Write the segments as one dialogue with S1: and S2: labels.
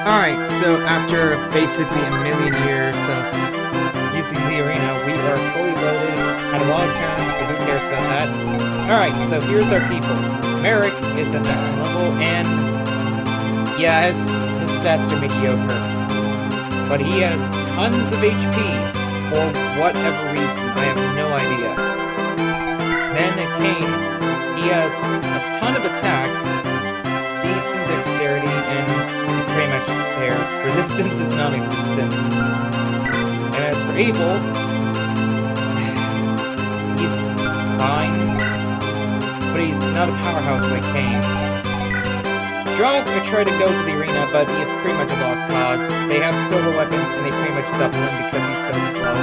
S1: Alright, so after basically a million years of using the arena, we are fully loaded, had a lot of turns, but who cares about that? Alright, so here's our people. Merrick is at maximum level, and yeah, his stats are mediocre. But he has tons of HP, for whatever reason, I have no idea. Then Kane, he has a ton of attack, decent dexterity, and pretty much there. Resistance is non-existent. And as for Abel, he's fine, but he's not a powerhouse like Kane. Drog tried to go to the arena, but he is pretty much a lost cause. They have silver weapons, and they pretty much double him because he's so slow.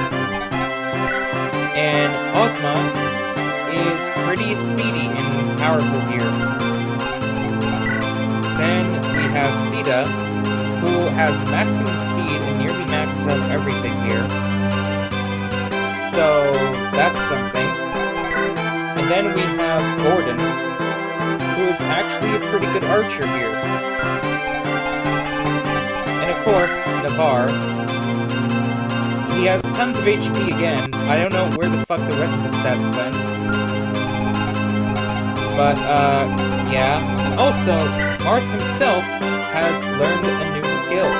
S1: And Ogma is pretty speedy and powerful here. Then we have Sita, who has maximum speed and nearly maxes out everything here. So that's something. And then we have Gordon, who is actually a pretty good archer here. And of course, Navarre. He has tons of HP again. I don't know where the fuck the rest of the stats went. But, yeah. And also, Marth himself has learned a new skill.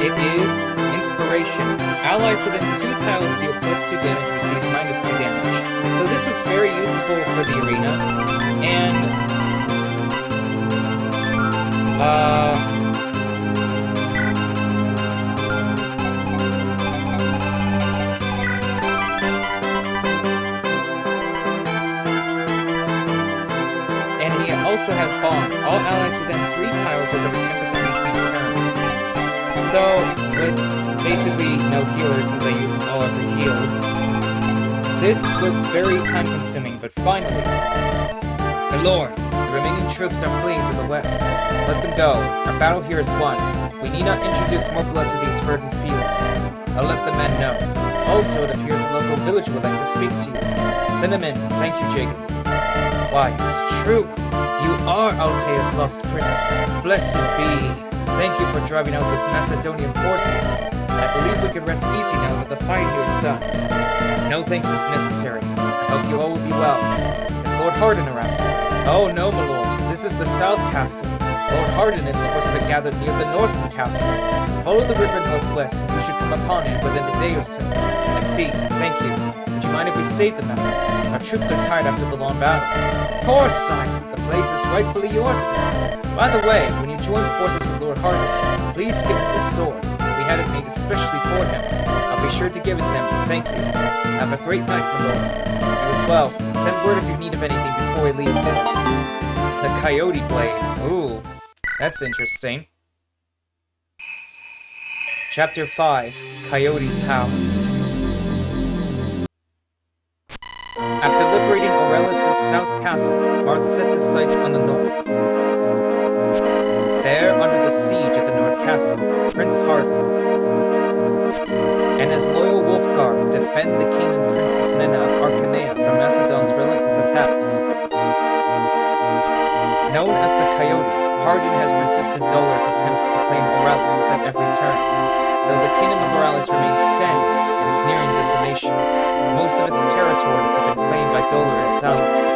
S1: It is Inspiration. Allies within 2 tiles deal +2 damage, receive -2 damage. So this was very useful for the arena. And, also has Bond. All allies within 3 tiles are over 10% HP each turn. So, with basically no healers since I used all of the heals, this was very time-consuming, but finally... My lord, the remaining troops are fleeing to the west. Let them go. Our battle here is won. We need not introduce more blood to these verdant fields. I'll let the men know. Also, it appears a local village would like to speak to you. Send them in. Thank you, Jacob. Why, it's true. You are Altea's lost prince. Blessed be. Thank you for driving out those Macedonian forces. I believe we can rest easy now that the fight here is done. No thanks is necessary. I hope you all will be well. Is Lord Hardin around? Oh no, my lord. This is the South Castle. Lord Hardin and his forces are gathered near the Northern Castle. Follow the river northwest, and you should come upon it within a day or so. I see. Thank you. Would you mind if we stayed the night? Our troops are tired after the long battle. Of course, sire. The place is rightfully yours now. By the way, when you join forces with Lord Hardin, please give him this sword. We had it made especially for him. I'll be sure to give it to him. Thank you. Have a great night, my lord. You as well. Send word if you need of anything before we leave. The Coyote Blade. Ooh, that's interesting. Chapter 5. Coyote's Howl. After liberating Aurelis' South Castle, Marth set his sights on the north. There, under the siege at the North Castle, Prince Hardin and his loyal wolf guard defend the king and Princess Nina of Archanea from Macedon's relentless attacks. Known as the Coyote, Hardin has resisted Dolar's attempts to claim Aurelis at every turn. Though the kingdom of Aurelis remains standing, it is nearing decimation. Most of its territories have been claimed by Dolar and its allies.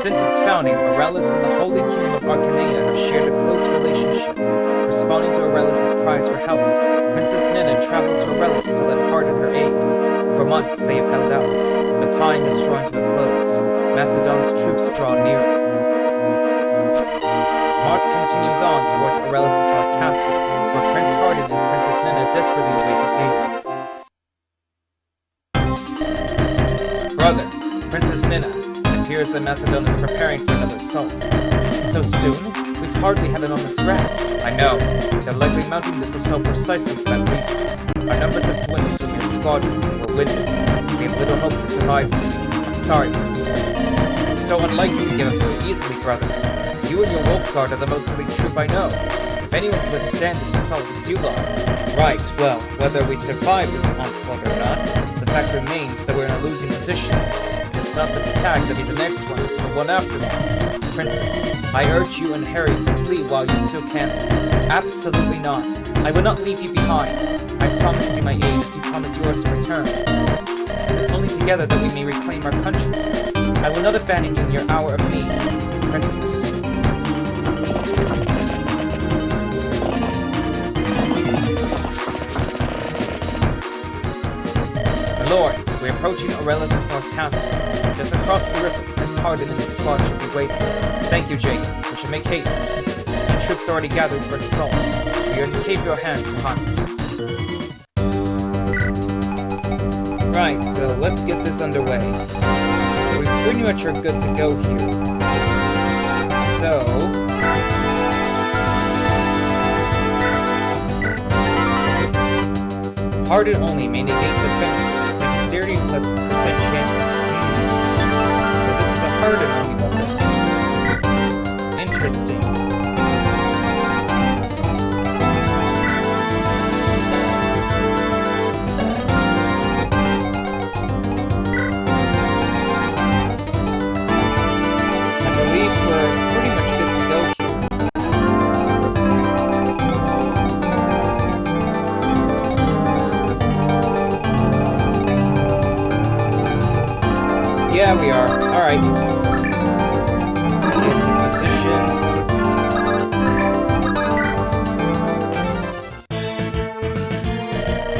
S1: Since its founding, Aurelis and the Holy Kingdom of Archanea have shared a close relationship. Responding to Aurelis' cries for help, Princess Nina traveled to Aurelis to lend Hardin her aid. For months they have held out, but time is drawing to a close. Macedon's troops draw nearer. Marth continues on towards Aurelis' Hard Castle, where Prince Hardin and Princess Nina desperately await his aid. Brother, Princess Nina, it appears that Macedon is preparing for another assault. So soon? We've hardly had a moment's rest. I know. They're likely mounting this assault precisely for that reason. Our numbers have dwindled to a mere squadron, and we're winded. We have little hope for survival. I'm sorry, Princess. It's so unlike you to give up so easily, brother. You and your wolf guard are the most elite troop I know. If anyone can withstand this assault, it's you lot. Right, well, whether we survive this onslaught or not, the fact remains that we're in a losing position. It's not this attack, that'll be the next one, the one after that. Princess, I urge you and Harry to flee while you still can. Absolutely not. I will not leave you behind. I promised you my aid as you promised yours in return. It is only together that we may reclaim our countries. I will not abandon you in your hour of need, Princess. My lord, we're approaching Aurelis' North Castle. Just across the river, Prince Hardin and his squad should be waiting. Thank you, Jacob. We should make haste. I see troops already gathered for an assault. We are in capable hands, Your Highness. Right, so let's get this underway. We pretty much are good to go here. So... Hardin only may negate defenses. Dexterity plus percent chance. So this is a Hardin only weapon. Interesting. Yeah, we are. Alright. Get in position.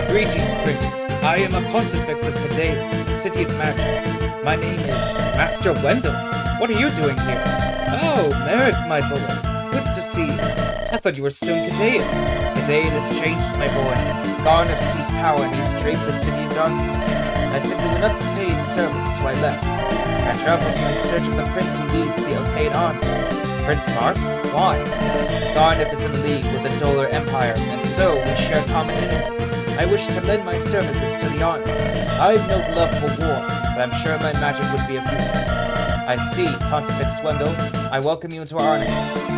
S1: Greetings, Prince. I am a Pontifex of Cadea, the City of Magic. My name is Master Wendell. What are you doing here? Oh, Merrick, my boy. Good to see you. I thought you were still in Cadea. Cadea has changed, my boy. Garn have seized power and he's draped the city in darkness. I simply would not stay in service, so I left. I traveled in search of the prince who leads the Archanea army. Prince Mark? Why? Garnif is in league with the Dolar Empire, and so we share a common enemy. I wish to lend my services to the army. I have no love for war, but I'm sure my magic would be of use. I see, Pontifex Wendell. I welcome you into our army.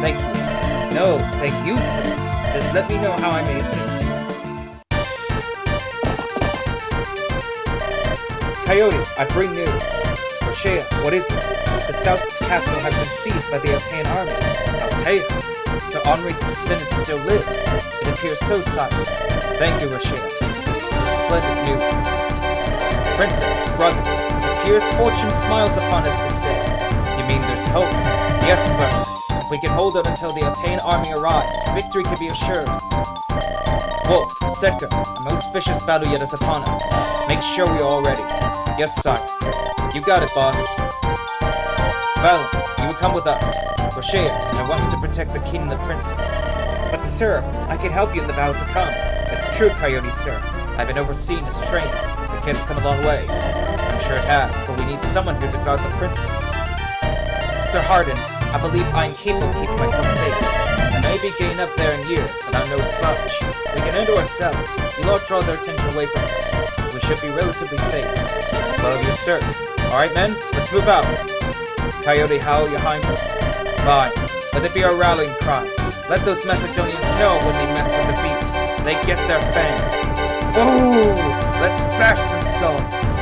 S1: Thank you. No, thank you, Prince. Just let me know how I may assist you. Coyote, I bring news. Archanea, what is it? The South Castle has been seized by the Archanea army. Archanea? So Henri's descendant still lives. It appears so, sire. Thank you, Archanea. This is splendid news. Princess, brother, it appears fortune smiles upon us this day. You mean there's hope? Yes, brother. If we can hold out until the Archanea army arrives, victory can be assured. Wolf, Setka, the most vicious battle yet is upon us. Make sure we are all ready. Yes, sire. You got it, boss. Valen, you will come with us. Archanea, I want you to protect the king and the princess. But sir, I can help you in the battle to come. It's true, Coyote, sir. I've been overseeing his training. The kid's come a long way. I'm sure it has, but we need someone here to guard the princess. Sir Hardin, I believe I am capable of keeping myself safe. I may be getting up there in years, but I'm no slouch. We can handle ourselves. We'll not draw their attention away from us. We should be relatively safe. Well, yes, sir. Alright, men, let's move out. Coyote howl, Your Highness. Fine. Let it be our rallying cry. Let those Macedonians know when they mess with the beasts. They get their fangs. Ooh! Let's bash some skulls.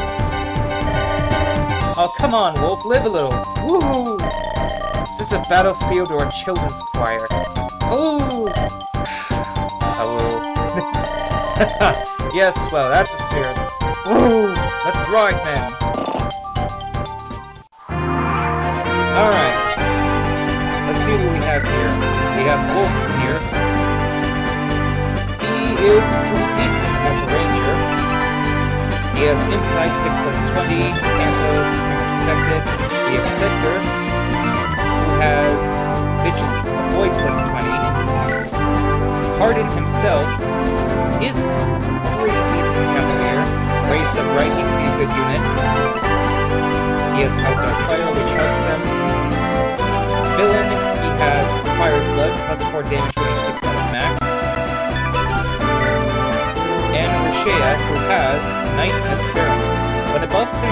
S1: Oh, come on, Wolf. Live a little. Woohoo! Is this a battlefield or a children's choir? Ooh! Hello. Yes, well, that's a spirit. Woo! Let's ride, man. Alright. Let's see what we have here. We have Wolf here. He is pretty decent as a ranger. He has insight, hit plus 20, Canto is pretty much protected. We have Setka, who has vigilance, avoid plus 20. Hardin himself is pretty decent cavalier. Raise up right, he can be a good unit. He has outdoor fire, which helps him. Villain, he has fire blood, plus 4 damage when he's at max. And Archanea, who has Night Experiment. When above 75%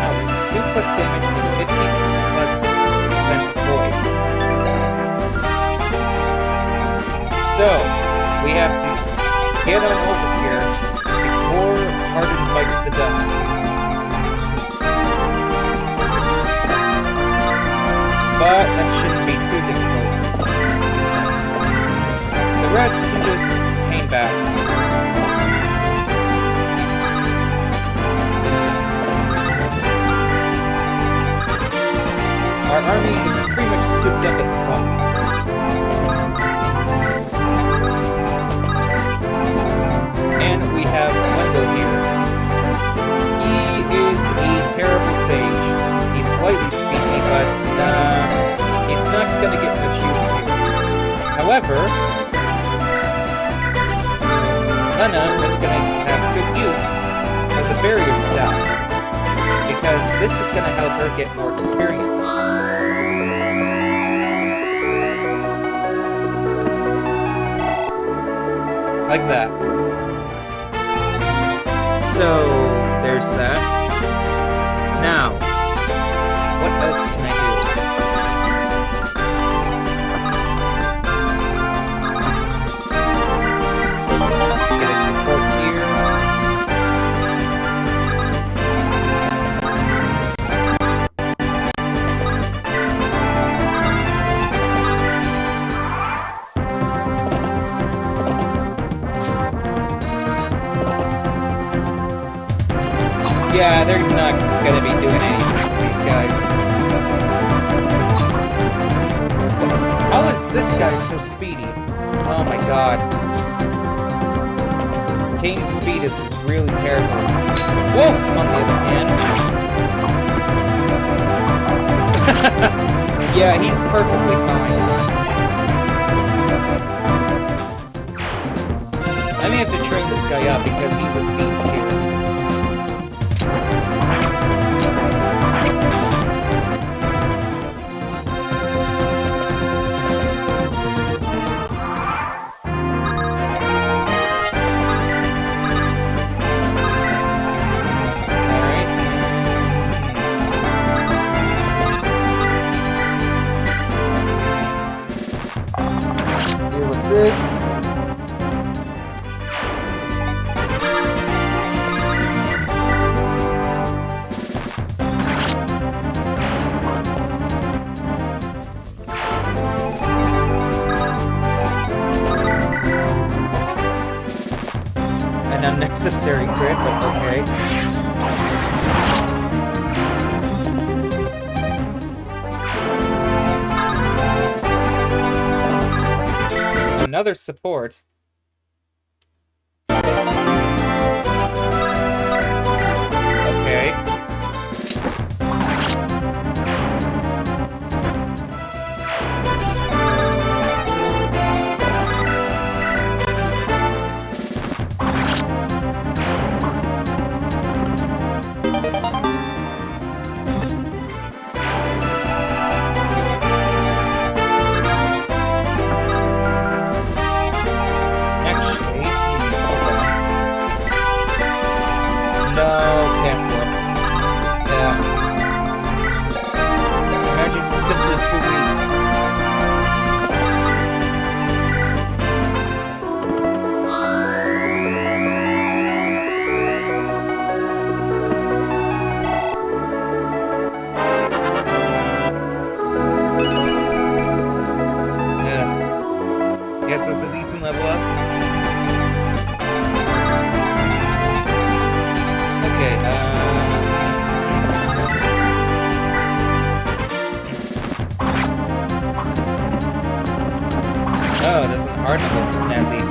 S1: health, 2 plus damage and 50 plus percent void. So, we have to get on over here before Hardin bites the dust. but that shouldn't be too difficult. The rest can just hang back. Our army is pretty much souped up at the point. And we have Wendell here. He is a terrible sage. He's slightly speedy, but he's not going to get much use here. However, Lena is going to have good use of the barrier cell, because this is going to help her get more experience. Like that. So, there's that. Now, what else can I do? Get a support here. Yeah, they're not gonna be doing anything with these guys. How is this guy so speedy? Oh my god. Kane's speed is really terrible. Wolf, on the other hand. Yeah, he's perfectly fine. I may have to train this guy up because he's a beast here. This. An unnecessary crit, but okay. Another support. Okay. Guess that's a decent level up. Okay, oh, doesn't hardly look snazzy.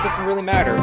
S1: Doesn't really matter.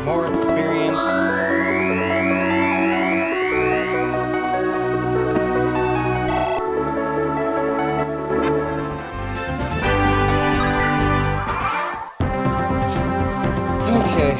S1: more experience. Okay.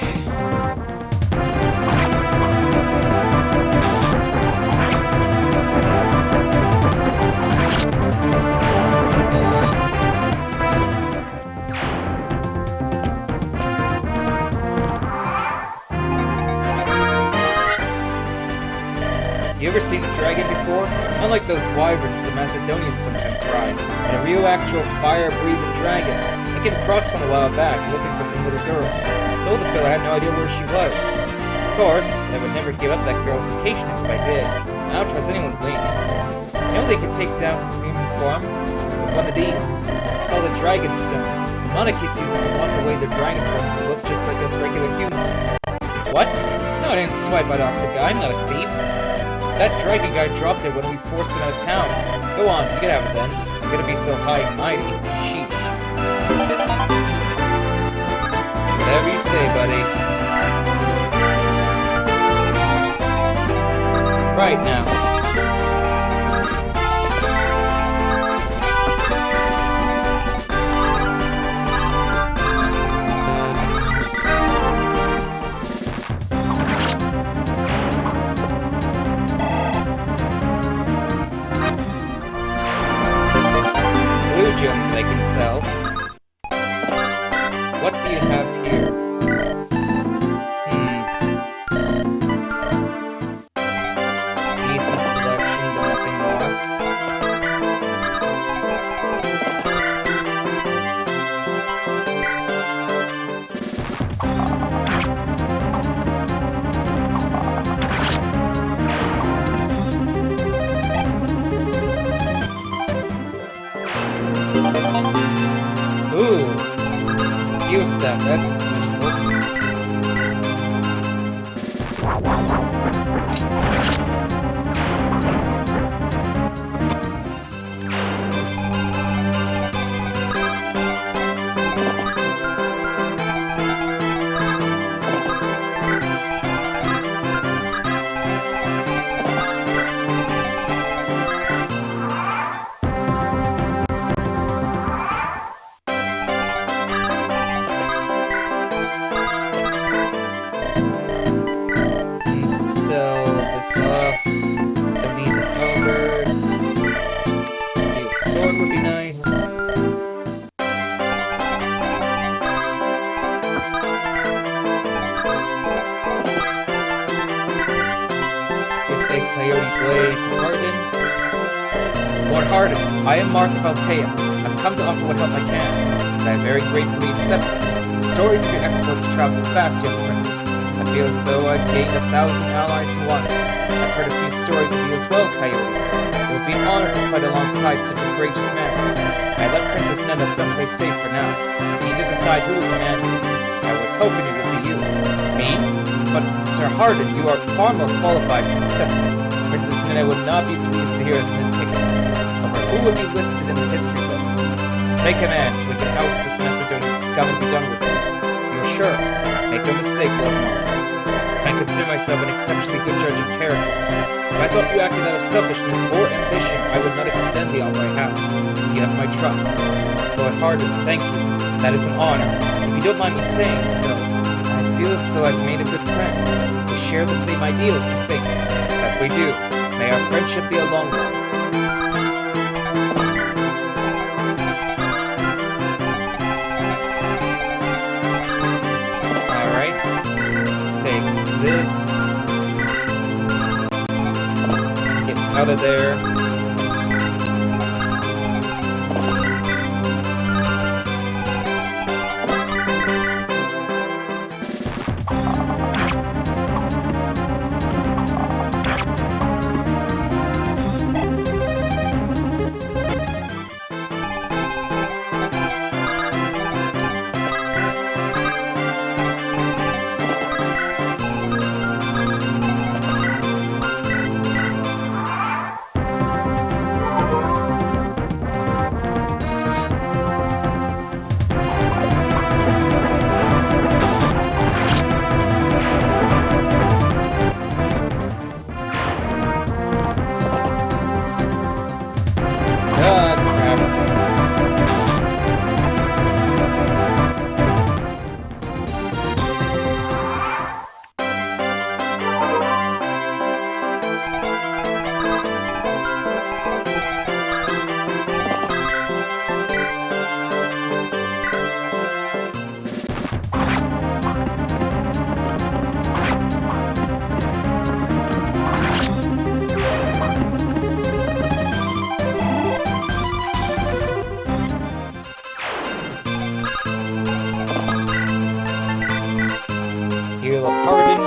S1: You ever seen a dragon before? Unlike those wyverns the Macedonians sometimes ride, and a real actual fire-breathing dragon. I came across one a while back, looking for some little girl. I told the fellow I had no idea where she was. Of course, I would never give up that girl's location if I did. I don't trust anyone with wings. You know they could take down human form with one of these. It's called a dragon stone. The monarchies use it to lock away their dragon forms and look just like us regular humans. What? No, I didn't swipe it off the guy. I'm not a thief. That dragon guy dropped it when we forced him out of town. Go on, you can have it then. You're gonna be so high and mighty. Sheesh. Whatever you say, buddy. Right now. They can sell. What do you have here? Decent selection, but nothing more. Ooh, heal step, that's useful. I am Mark of Archanea. I've come to offer what help I can, and I very gratefully accept it. The stories of your exploits travel fast, young prince. I feel as though I've gained 1,000 allies in one. I've heard a few stories of you as well, Coyote. It would be an honor to fight alongside such a courageous man. I left Princess Nena someplace safe for now. I need to decide who will command me. I was hoping it would be you. Me? But, Sir Hardin, you are far more qualified for the tip. Princess Nena would not be pleased to hear us nitpicking. Who will be listed in the history books? Take command so we can oust this Macedonian scum and be done with it. You're sure? Make no mistake, Lord Mark. I consider myself an exceptionally good judge of character. If I thought you acted out of selfishness or ambition, I would not extend the offer I have. You have my trust. Lord Hardin, thank you. That is an honor. If you don't mind me saying so, I feel as though I've made a good friend. We share the same ideals and think. If we do, may our friendship be a long one. This. Get out of there. Wheel of Pardon.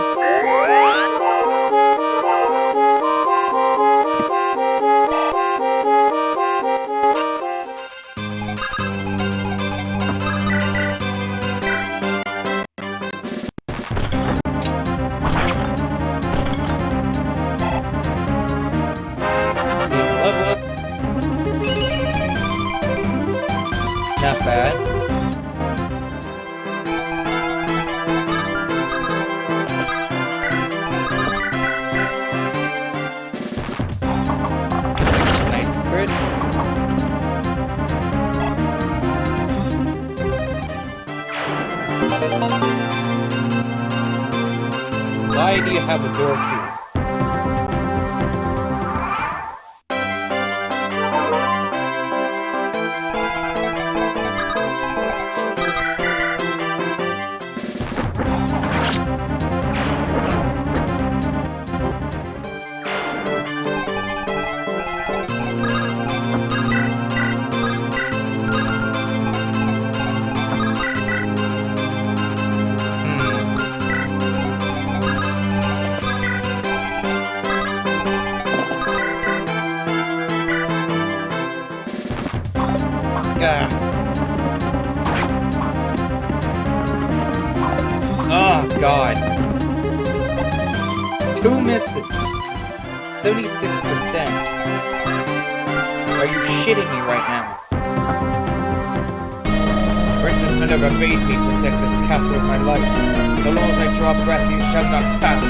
S1: Level up. Not bad. Nice crit. Why do you have a door key? Oh, God. 2 misses. 76%. Are you shitting me right now? Princess Minerva bade me protect this castle of my life. So long as I draw breath, you shall not pass.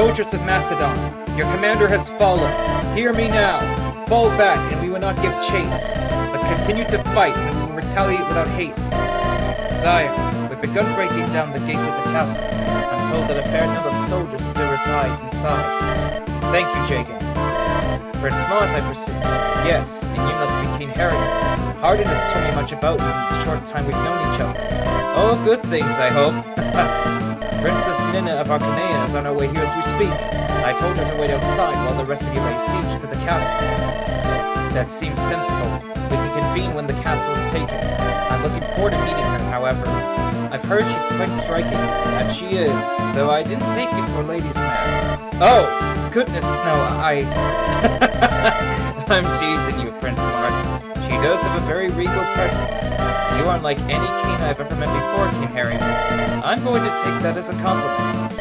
S1: Soldiers of Macedon, your commander has fallen. Hear me now. Fall back, and we will not give chase, but continue to fight, and we will retaliate without haste. Sire, we've begun breaking down the gate of the castle. I'm told that a fair number of soldiers still reside inside. Thank you, Jagan. Prince Marth, I presume. Yes, and you must be King Harry. Hardin has told me much about you in the short time we've known each other. Oh, good things, I hope. Princess Nina of Archanea is on her way here as we speak. I told her to wait outside while the rest of you lay siege to the castle. That seems sensible. We can convene when the castle is taken. I'm looking forward to meeting her, however. I've heard she's quite striking, and she is, though I didn't take you for a ladies' man. Oh, goodness, no, I'm teasing you, Prince Mark. She does have a very regal presence. You are unlike any king I've ever met before, King Harry. I'm going to take that as a compliment.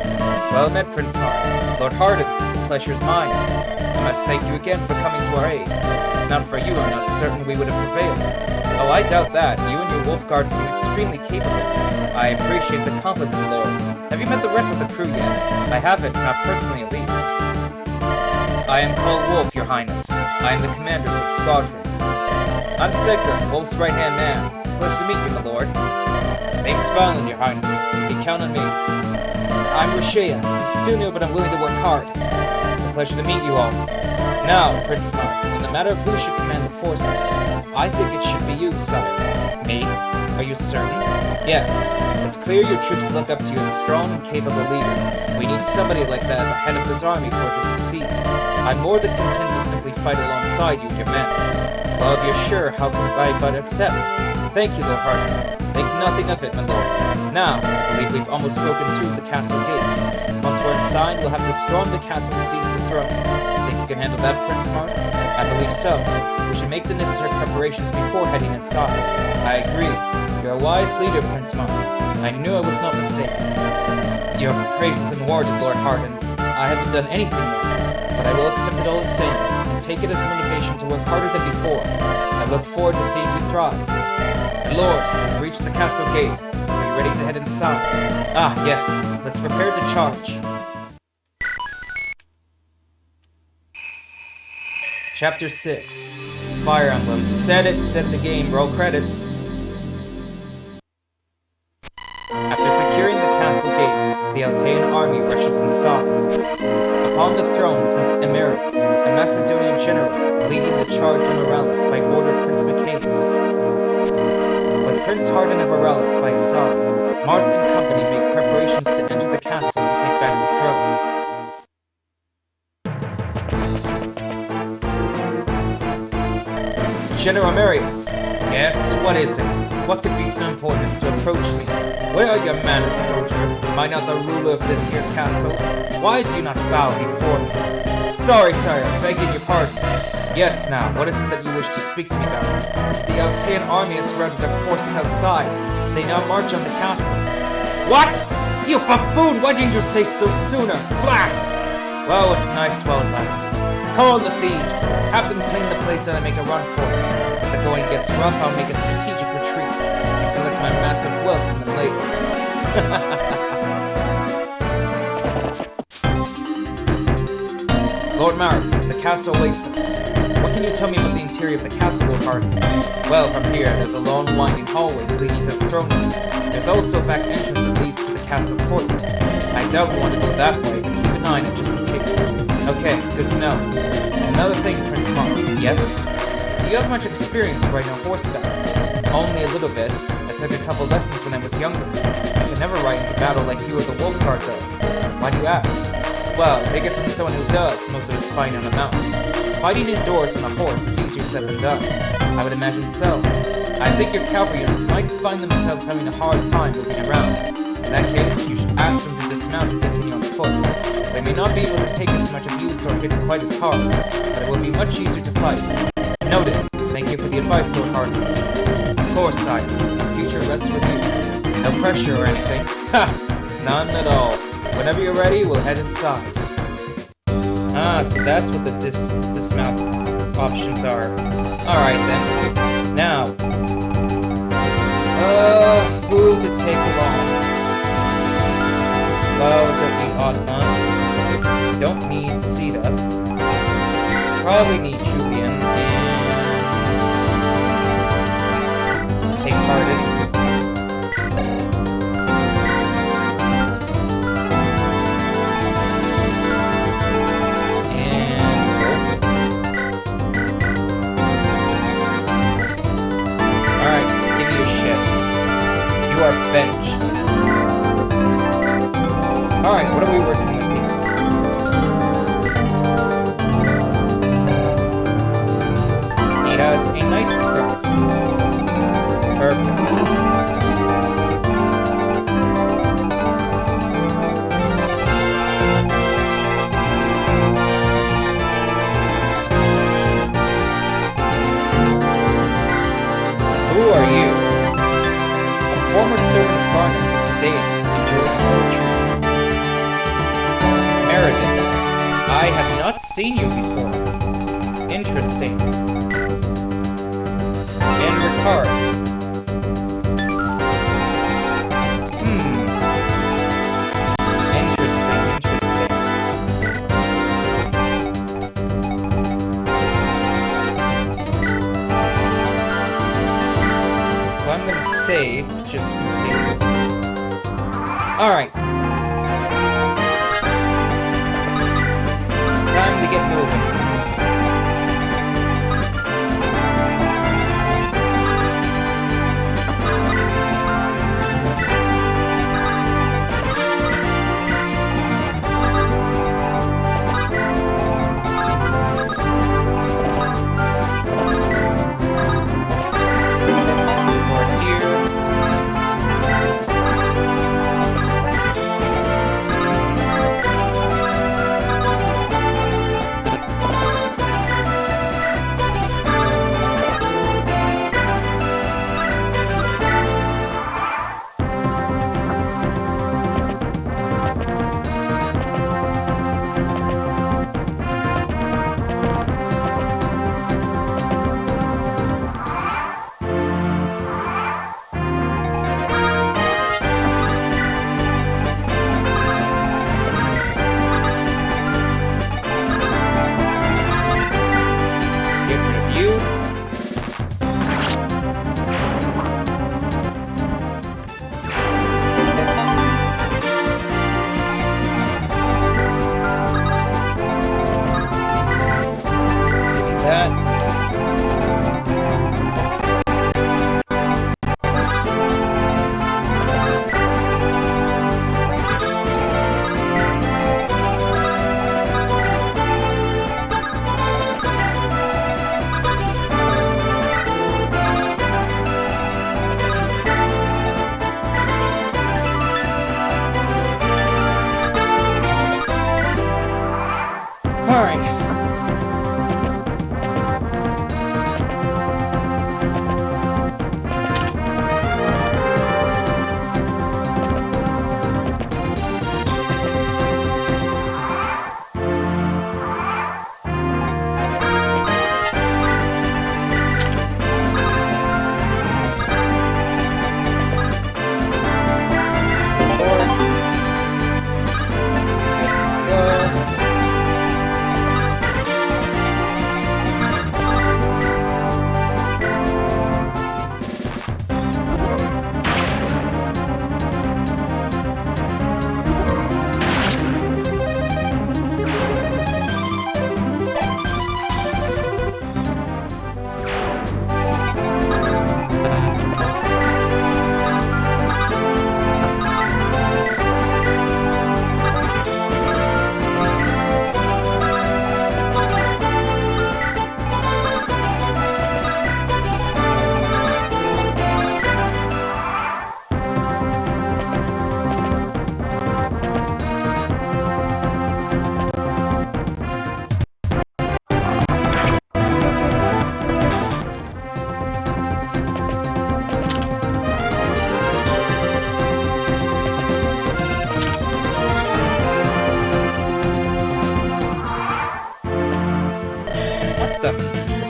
S1: Well met, Prince Mark. Lord Hardin, the pleasure's mine. I must thank you again for coming to our aid. Not for you, I'm not certain we would have prevailed. Oh, I doubt that. You and your wolf guard seem extremely capable. I appreciate the compliment, Lord. Have you met the rest of the crew yet? I haven't, not personally at least. I am called Wolf, Your Highness. I am the commander of the squadron. I'm Sigurd, Wolf's right-hand man. It's a pleasure to meet you, my lord. Name's Valen, Your Highness. You count on me. I'm Archanea. I'm still new, but I'm willing to work hard. It's a pleasure to meet you all. Now, Prince Mark, in the matter of who should command the forces, I think it should be you, sire. Me? Are you certain? Yes. It's clear your troops look up to you as a strong and capable leader. We need somebody like that at the head of this army for it to succeed. I'm more than content to simply fight alongside you and your men. Well, if you're sure, how can I but accept? Thank you, Lord Hardin. Think nothing of it, my lord. Now, I believe we've almost broken through the castle gates. Once we're inside, we'll have to storm the castle to seize the throne. Think you can handle that, Prince Mark? I believe so. We should make the necessary preparations before heading inside. I agree. You're a wise leader, Prince Mark. I knew I was not mistaken. Your praise is unwarranted, Lord Hardin. I haven't done anything yet, but I will accept it all the same, and take it as motivation to work harder than before. I look forward to seeing you thrive. And Lord, we've reached the castle gate. Are you ready to head inside? Ah, yes. Let's prepare to charge. Chapter 6. Fire Emblem. Said the game. Roll credits. After securing the castle gate, the Archanea army rushes inside. Upon the throne sits Emeritus, a Macedonian general, leading the charge of Morales by order of Prince Michaelis. With Prince Hardin of Morales by his side, Marth and company make preparations to enter the castle and take back the throne. General Marius. Yes, what is it? What could be so important as to approach me? Where are your manners, soldier? Am I not the ruler of this here castle? Why do you not bow before me? Sorry, sire, begging your pardon. Yes, now, what is it that you wish to speak to me about? The Archanea army has surrounded their forces outside. They now march on the castle. What? You buffoon! Why didn't you say so sooner? Blast! Well, it's nice while it lasted. Call the thieves. Have them clean the place and make a run for it. If the going gets rough, I'll make a strategic retreat. You can collect my massive wealth from them later. Lord Marth, the castle awaits us. What can you tell me about the interior of the castle, Lord Hardin? Well, from here, there's a long winding hallways leading to the throne room. There's also a back entrance that leads to the castle courtyard. I doubt we want to go that way, but keep an eye on it just in case. Okay, good to know. Another thing, Prince Mark. Yes? Do you have much experience riding on horseback? Only a little bit. I took a couple lessons when I was younger. I could never ride into battle like you or the wolf guard, though. Why do you ask? Well, take it from someone who does most of his fighting on a mount. Fighting indoors on a horse is easier said than done. I would imagine so. I think your cavalry units might find themselves having a hard time moving around. In that case, you should ask them to dismount and continue on foot. They may not be able to take as much abuse or hit quite as hard, but it will be much easier to fight. Noted. Thank you for the advice, Lord Hardin. Of course, sire. The future rests with you. No pressure or anything. Ha! None at all. Whenever you're ready, we'll head inside. Ah, so that's what the dismount options are. Alright then. Now, who to take along? Well, we ought none. don't need Sita. Probably need Julian and take Pardon. You are benched. Alright, what are we working with here? He has a Knight's Crest. Perfect. Who are you? Former servant of Barnum, Dave, enjoys poetry. Meredith, I have not seen you before. Interesting. And Ricard. Interesting. Well, I'm gonna save, just in case. Alright. Time to get moving.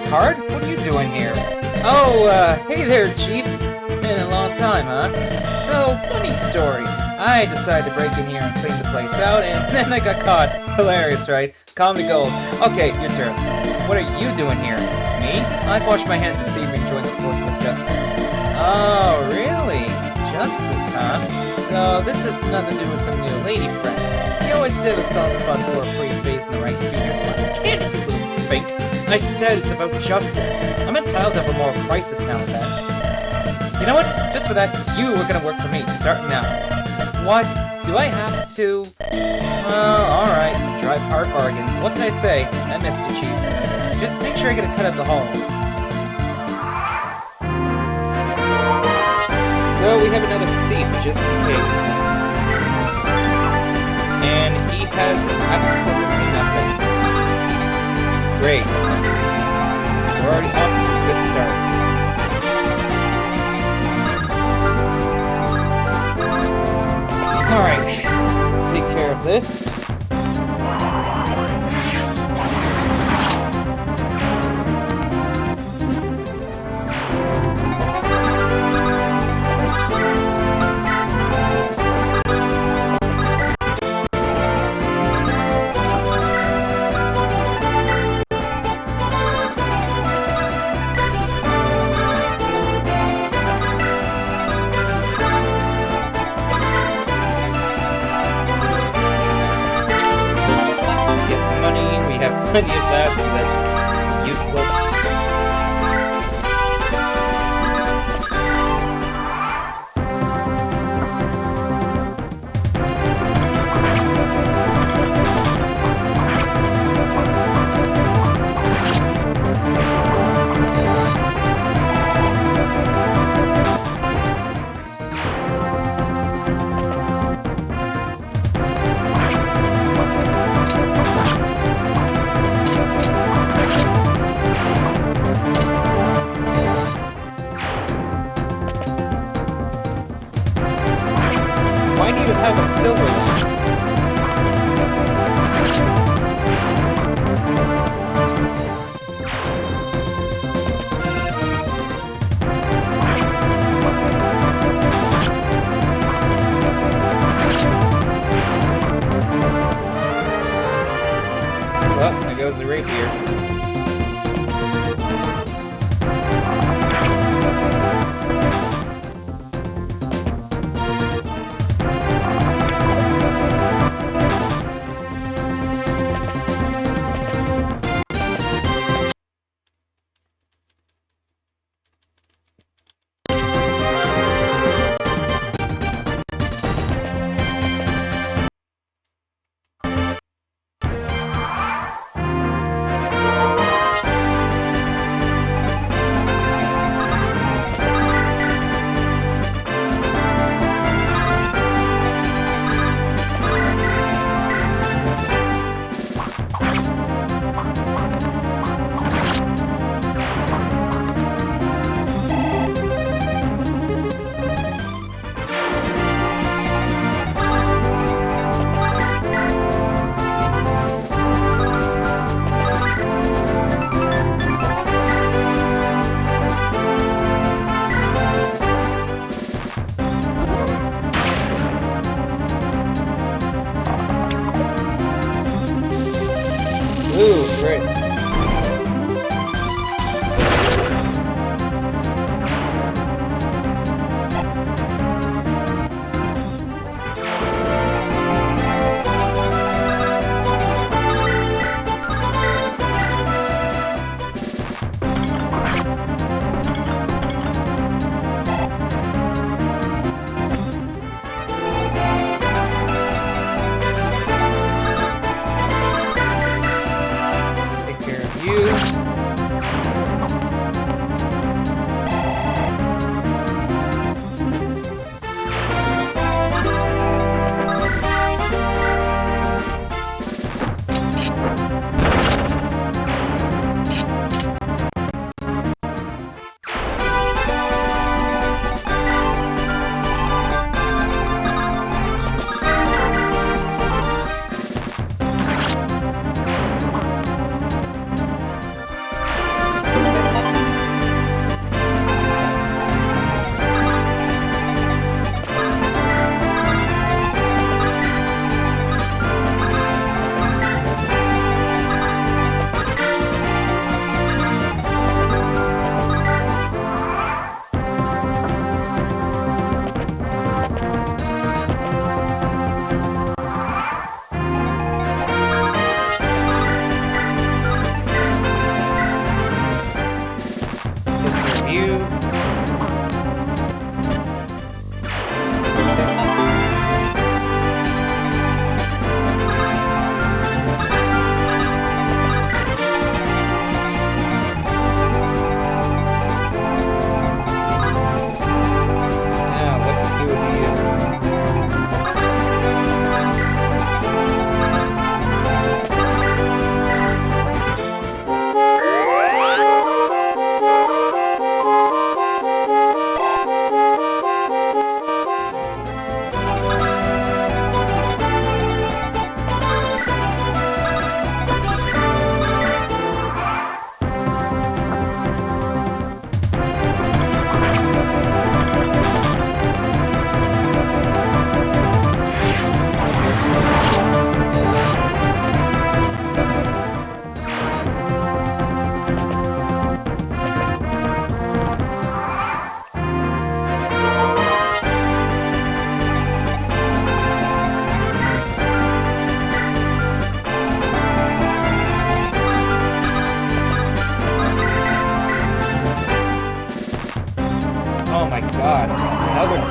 S2: Card? What are you doing here? Oh, hey there, Chief. Been a long time, huh? So, funny story.
S1: I decided to break in here and clean the place out, and then I got caught. Hilarious, right? Comedy gold. Okay, your turn. What are you doing here? Me? I've washed my hands of thievery and joined the force of justice. Oh, really? Justice, huh? So this has nothing to do with some new lady friend. You always did a soft spot for a pretty face and the right figure. Can't you, little fink? I said it's about justice. I'm entitled to have a moral crisis now and then. You know what? Just for that, you are gonna work for me, starting now. What? Do I have to? Well, alright. Drive hard bargain. What can I say? I missed you, Chief. Just make sure I get a cut of the hole. So we have another thief, just in case. And he has absolutely nothing. Great. We're already off to a good start. Alright. Take care of this. Plenty of that, so that's useless. Why do you have a silver lance? Well, there goes the rake here. Ooh, great.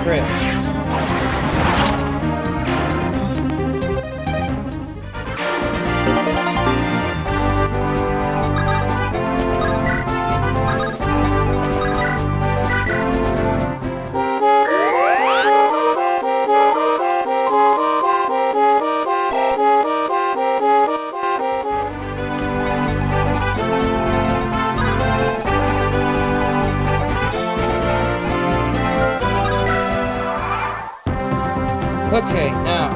S1: crit. Okay, now.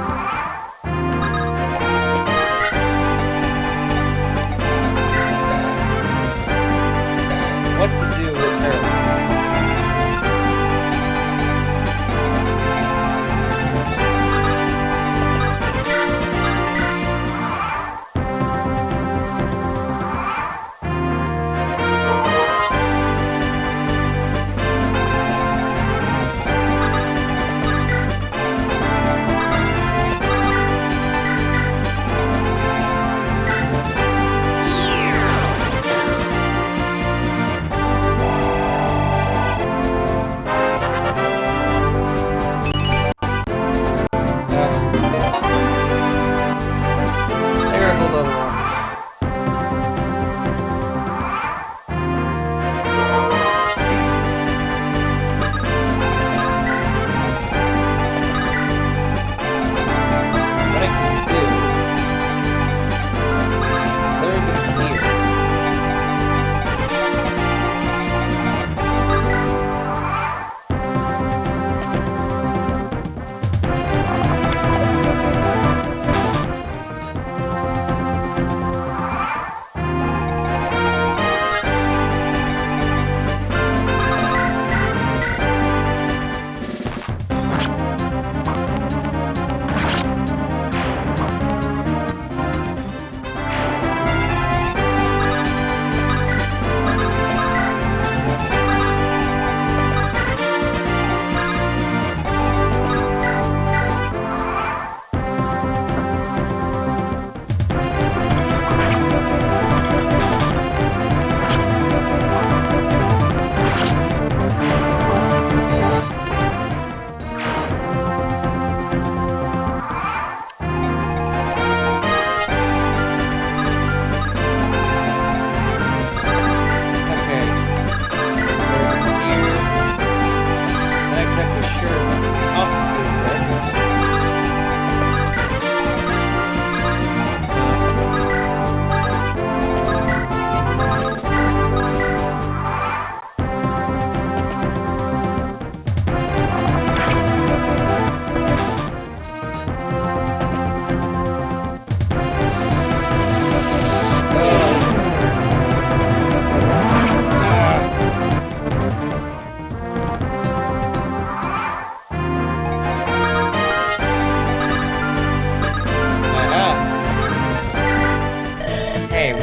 S1: What to do with her? Terrible level one. What I can do is lure them here.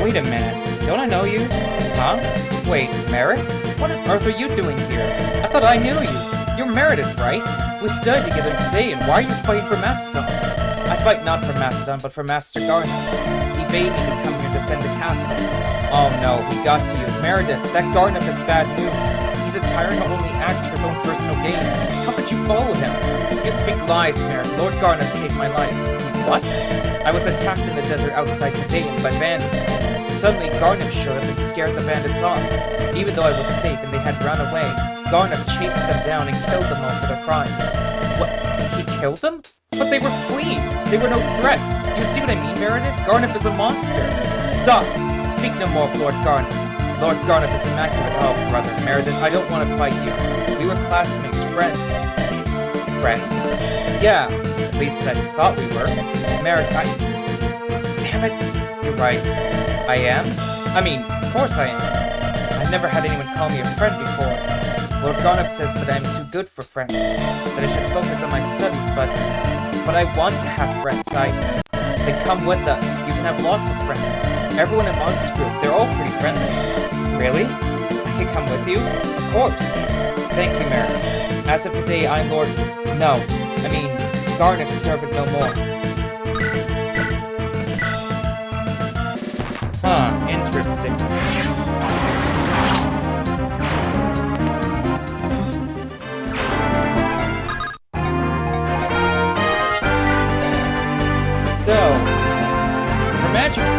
S1: Wait a minute. Don't I know you? Huh? Wait, Merit? What on earth are you doing here? I thought I knew you. You're Meredith, right? We studied together today, and why are you fighting for Macedon? I fight not for Macedon, but for Master Garnet. He bade me to come here to defend the castle. Oh no, he got to you. Meredith, that Garnet is bad news. He's a tyrant who only acts for his own personal gain. How could you follow him? You speak lies, Meredith. Lord Garnet saved my life. What? I was attacked in the desert outside Canadian by bandits. Suddenly, Garnet showed up and scared the bandits off. Even though I was safe and they had run away, Garnet chased them down and killed them all for their crimes. What? He killed them? But they were fleeing. They were no threat. Do you see what I mean, Meredith? Garnet is a monster. Stop! Speak no more of Lord Garnet. Lord Garnet is immaculate. Oh, brother, Meredith, I don't want to fight you. We were classmates, friends. Friends? Yeah, at least I thought we were. Meredith, damn it. You're right. I am? I mean, of course I am. I've never had anyone call me a friend before. Lord Garnet says that I'm too good for friends, that I should focus on my studies, but I want to have friends. Then come with us. You can have lots of friends. Everyone in Monster Group, they're all pretty friendly. Really? I can come with you? Of course. Thank you, Meredith. As of today, I'm Lord... No, I mean, Garnet's servant no more. Huh, interesting.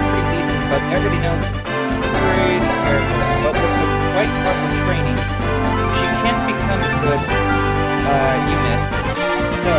S1: pretty decent, but everything else is pretty terrible. But with the right proper training, she can become a good unit. So...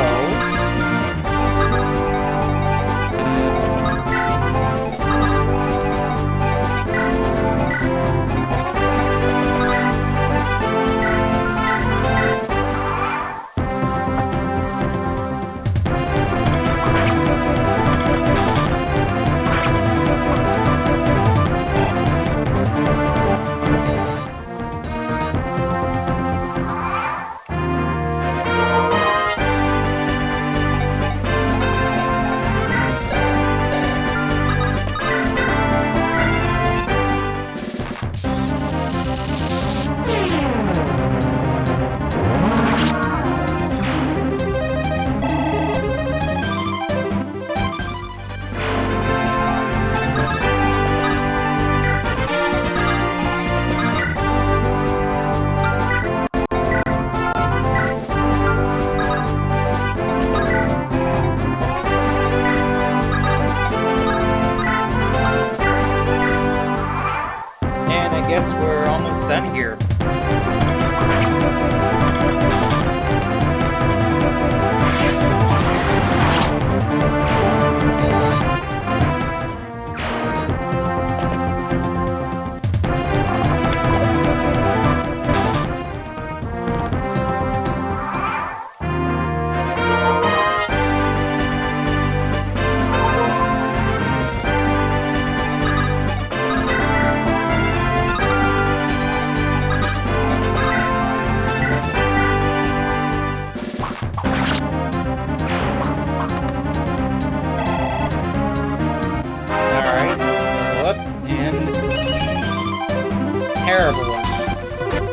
S1: guess we're almost done here.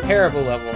S1: Terrible level up.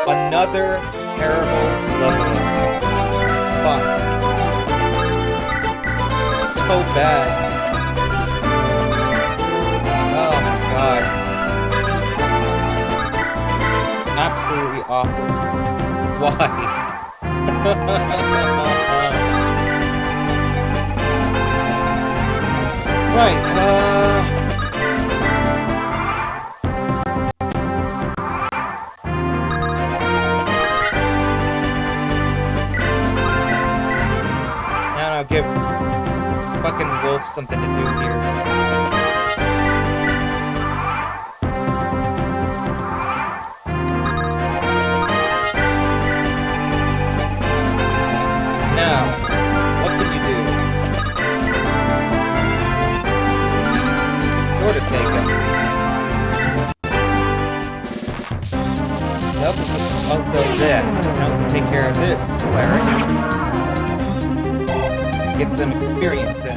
S1: Another terrible level up. Fuck. So bad. Oh my god. Absolutely awful. Why? Right, I'll give fucking Wolf something to do here. Now, what can you do? Sort of take him. That was So there, I can also take care of this cleric. Get some experience in.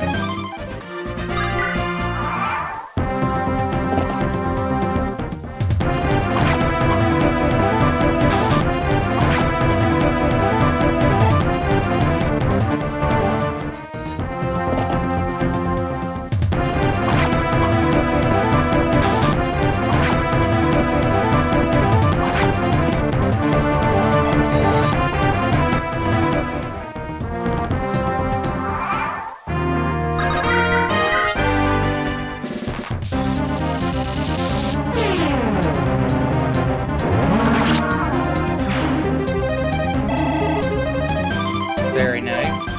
S1: Very nice.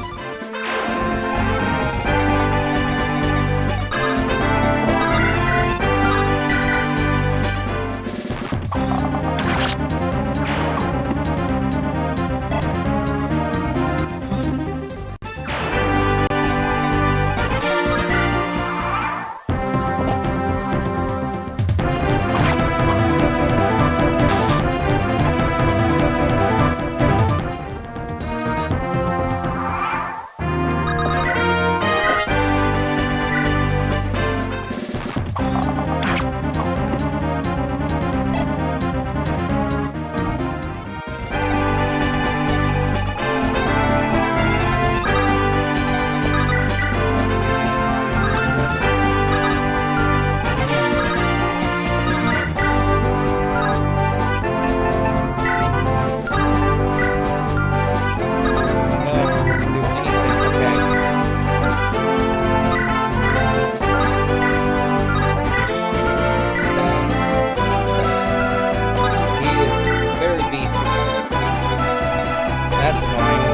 S1: That's annoying.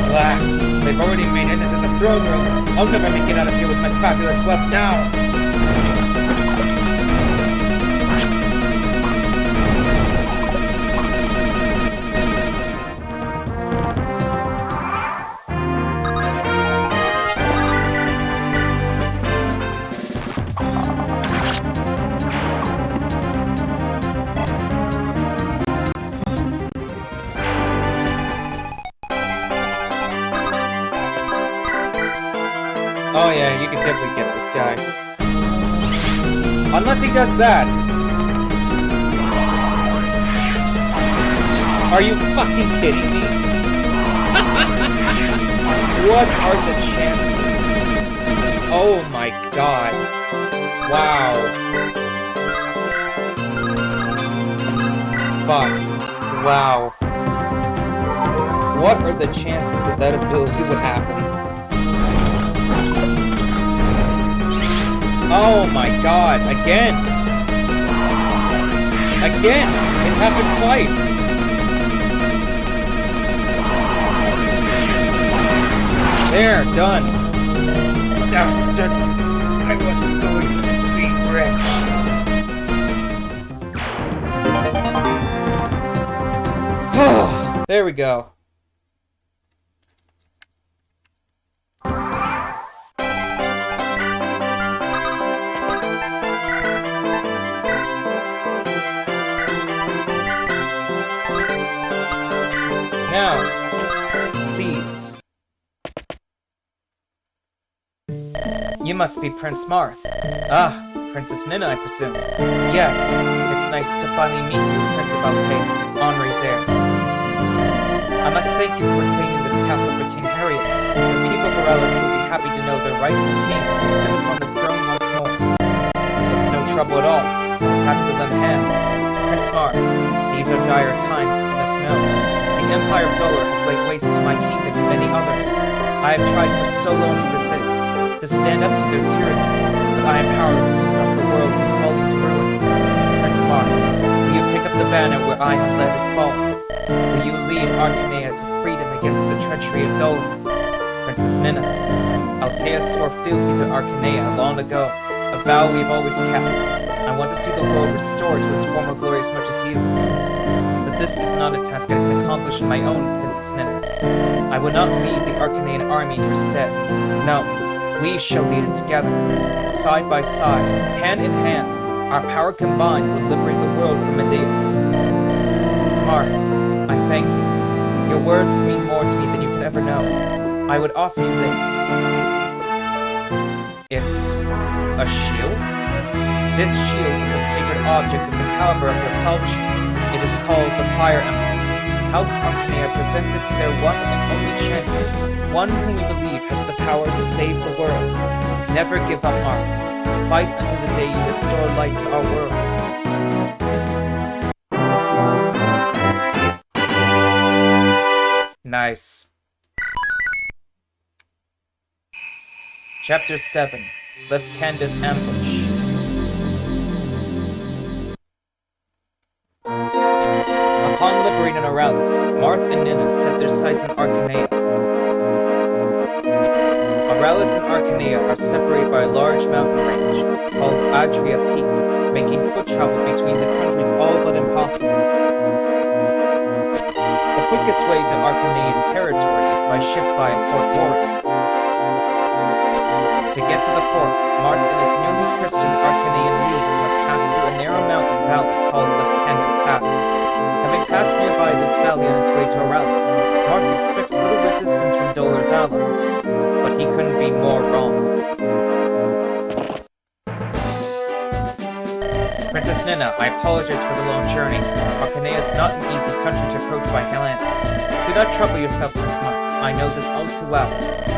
S1: Blast! They've already made it into the throne room. I'll never make it out of here with my fabulous wealth now. Oh yeah, you can definitely get this guy. Unless he does that. Are you fucking kidding me? What are the chances? Oh my god. Wow. Fuck. Wow. What are the chances that that ability would happen? Oh my god, again! Again! It happened twice! There, done! Bastards! I was going to be rich! There we go. Now, seize. You must be Prince Marth. Ah, Princess Nina, I presume. Yes, it's nice to finally meet you, Prince of Altea, Henri's heir. I must thank you for claiming this castle for King Harriet. The people of Borellis will be happy to know their rightful king will sit upon the throne once more. It's no trouble at all. I was happy to lend a hand. Prince Marth, these are dire times, as you must know. The Empire of Dolor has laid waste to my kingdom and many others. I have tried for so long to resist, to stand up to their tyranny, but I am powerless to stop the world from falling to ruin. Prince Marth, will you pick up the banner where I have let it fall? Will you lead Archanea to freedom against the treachery of Dolor? Princess Nina, Altea swore fealty to Archanea long ago, a vow we've always kept. I want to see the world restored to its former glory as much as you. The this is not a task I can accomplish on my own, Princess Nina. I will not lead the Archanean army in your stead. No, we shall lead it together, side by side, hand in hand. Our power combined will liberate the world from Medeus. Marth, I thank you. Your words mean more to me than you could ever know. I would offer you this. It's a shield? This shield is a sacred object of the caliber of your culture. It is called the Fire Emblem. House Archanea presents it to their one and only champion, one whom we believe has the power to save the world. Never give up, Marth. Fight until the day you restore light to our world. Nice. Chapter 7. Left-handed Ambush. Upon liberating Auralis, Marth and Nina set their sights on Archanea. Auralis and Archanea are separated by a large mountain range called Adria Peak, making foot travel between the countries all but impossible. The quickest way to Archanean territory is by ship via Port Warren. To get to the port, Marth and his newly Christian Archanean league must pass through a narrow mountain valley called the Pendle Pass. Having passed nearby this valley on his way to Auralis, Marth expects little resistance from Dolar's allies, but he couldn't be more wrong. Princess Nina, I apologize for the long journey. Archanea is not an easy country to approach by land. Do not trouble yourself, Prince Marth. I know this all too well.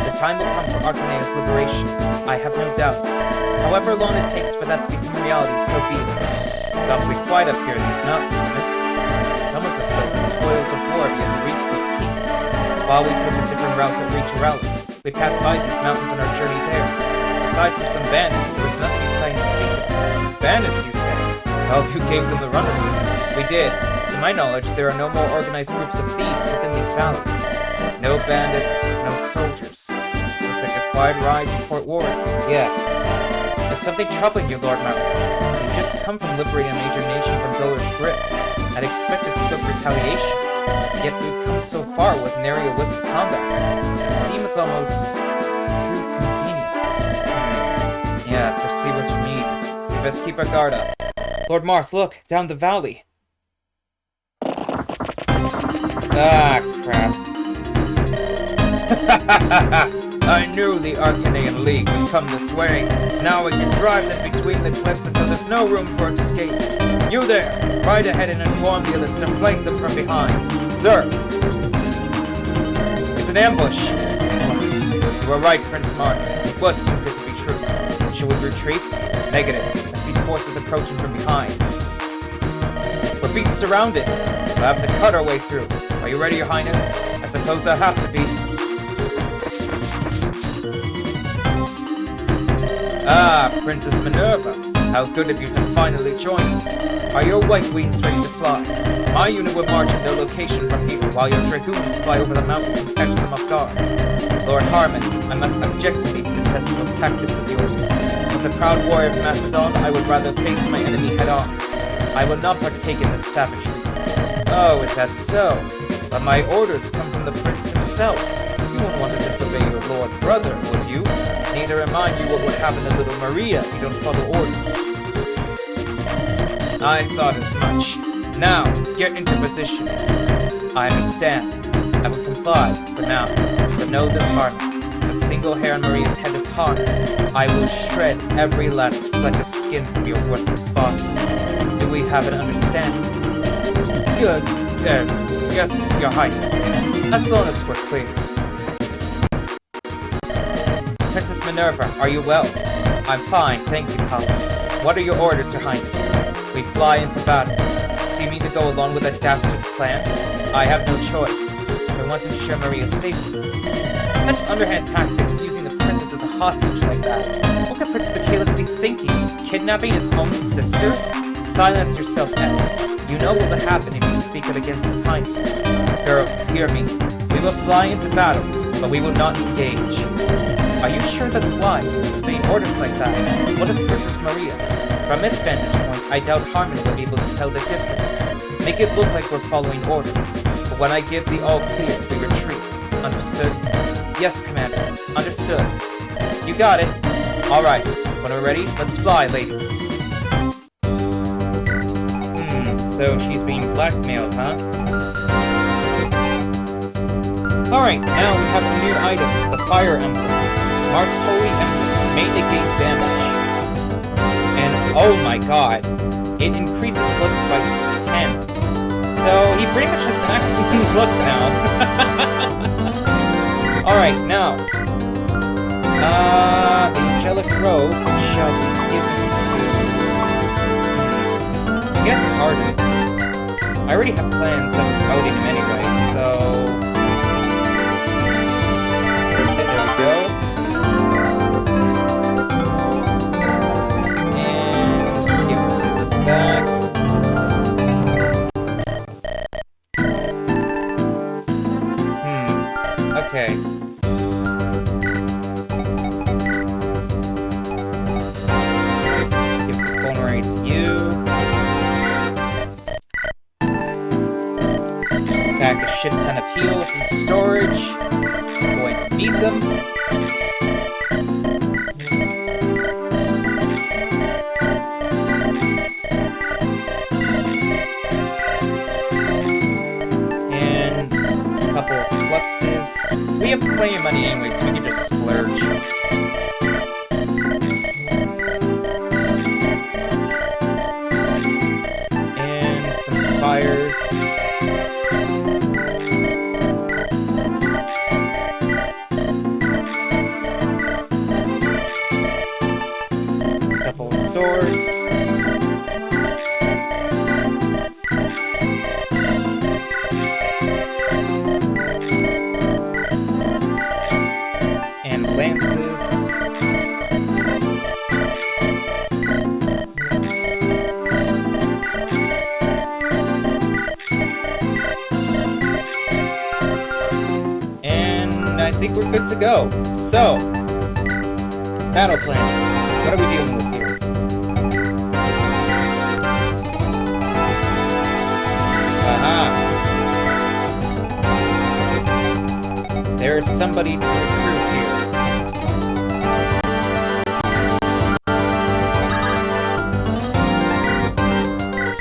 S1: The time will come for Archanea's liberation. I have no doubts. However long it takes for that to become reality, so be it. It's awfully quiet up here in these mountains, isn't it? It's almost as though the toils of war have yet to reach these peaks. While we took a different route to reach Auralis, we passed by these mountains on our journey there. Aside from some bandits, there was nothing exciting to speak of. Bandits, you say? Well, you gave them the runaround. We did. To my knowledge, there are no more organized groups of thieves within these valleys. No bandits, no soldiers. Looks like a quiet ride to Port Warren. Yes. Is something troubling you, Lord Marth? You've just come from liberating a major nation from Dolar's grip. I'd expected swift retaliation. Yet we've come so far with nary a whiff of combat. It seems almost too convenient. Yes, I see what you mean. We best keep our guard up. Lord Marth, look, down the valley. Ah, crap. I knew the Archanean League would come this way. Now we can drive them between the cliffs until there's no room for escape. You there, ride ahead and inform the others to flank them from behind. Sir! It's an ambush! Lost. You were right, Prince Marth. It was too good to be true. Shall we retreat? Negative. I see forces approaching from behind. We're being surrounded. We'll have to cut our way through. Are you ready, Your Highness? I suppose I'll have to be. Ah, Princess Minerva. How good of you to finally join us. Are your white wings ready to fly? My unit will march in their location from here, while your dragoons fly over the mountains and catch them off guard. Lord Harmon, I must object to these detestable tactics of yours. As a proud warrior of Macedon, I would rather face my enemy head-on. I will not partake in this savagery. Oh, is that so? But my orders come from the prince himself. You won't want to disobey your lord brother, would you? Neither remind you what would happen to little Maria if you don't follow orders. I thought as much. Now, get into position. I understand. I will comply, for now. But know this, Harmon. If a single hair on Maria's head is harmed, I will shred every last fleck of skin from your worthless body. Do we have an understanding? Good. Yes, Your Highness. As long as we're clear. Princess Minerva, are you well? I'm fine, thank you, Papa. What are your orders, Your Highness? We fly into battle. So you mean to go along with that dastard's plan? I have no choice. I want to ensure Maria's safety. Such underhand tactics, using the princess as a hostage like that. What could Prince Michaelis be thinking? Kidnapping his own sister? Silence yourself, Est. You know what will happen if you speak out against His Highness. Girls, hear me. We will fly into battle.
S2: but we will not engage. Are you sure that's wise, disobeying orders like that? What of Princess Maria? From this vantage point, I doubt Harmony will be able to tell the difference. Make it look like we're following orders, but when I give the all-clear, we retreat. Understood? Yes, Commander. Understood. You got it. Alright, when we're ready, let's fly, ladies.
S1: So she's being blackmailed, huh? Alright, now we have a new item, the Fire Emblem. Mark's Holy Emblem may negate damage. And oh my god, it increases luck by 10. So he pretty much has maximum luck now. Alright, now. The Angelic Robe shall be given to... I guess Arden. I already have plans of promoting him anyway, so... There we go. And give this back. Okay. Give the culinary to you. Pack a shit ton of heals in storage. I'm going to need them. And a couple of fluxes. We have plenty of money anyway, so we can just splurge. And some fires. Swords. And lances. And I think we're good to go. So, battle plans. What are we dealing with here? There is somebody to recruit here.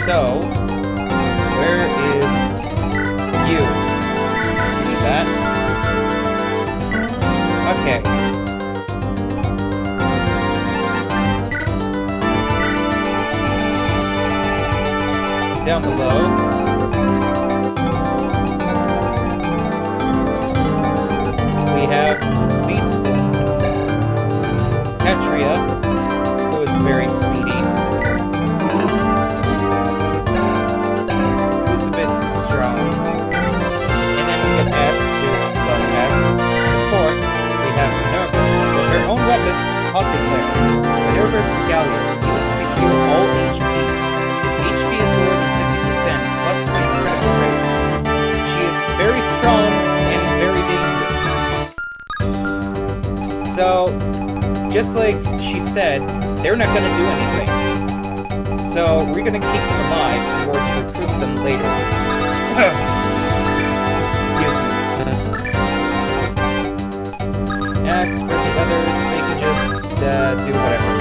S1: So, where is you? Need that? Okay. Down below. We have Peaceful, Petria, who is very speedy, who's a bit strong, and then we have S, who's above S. Of course, we have Minerva, with her own weapon, Pocket Flare. Minerva's Regalia is to heal all HP. If HP is lower than 50%, plus 20 critical rate. She is very strong and very dangerous. So, just like she said, they're not going to do anything. So, we're going to keep them alive in order to recruit them later. Excuse me. As for the others, they can just do whatever.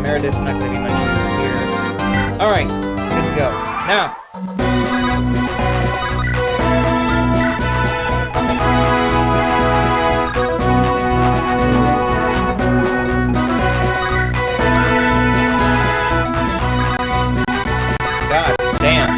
S1: Meredith's not going to be much use here. Alright, good to go. Now! God damn.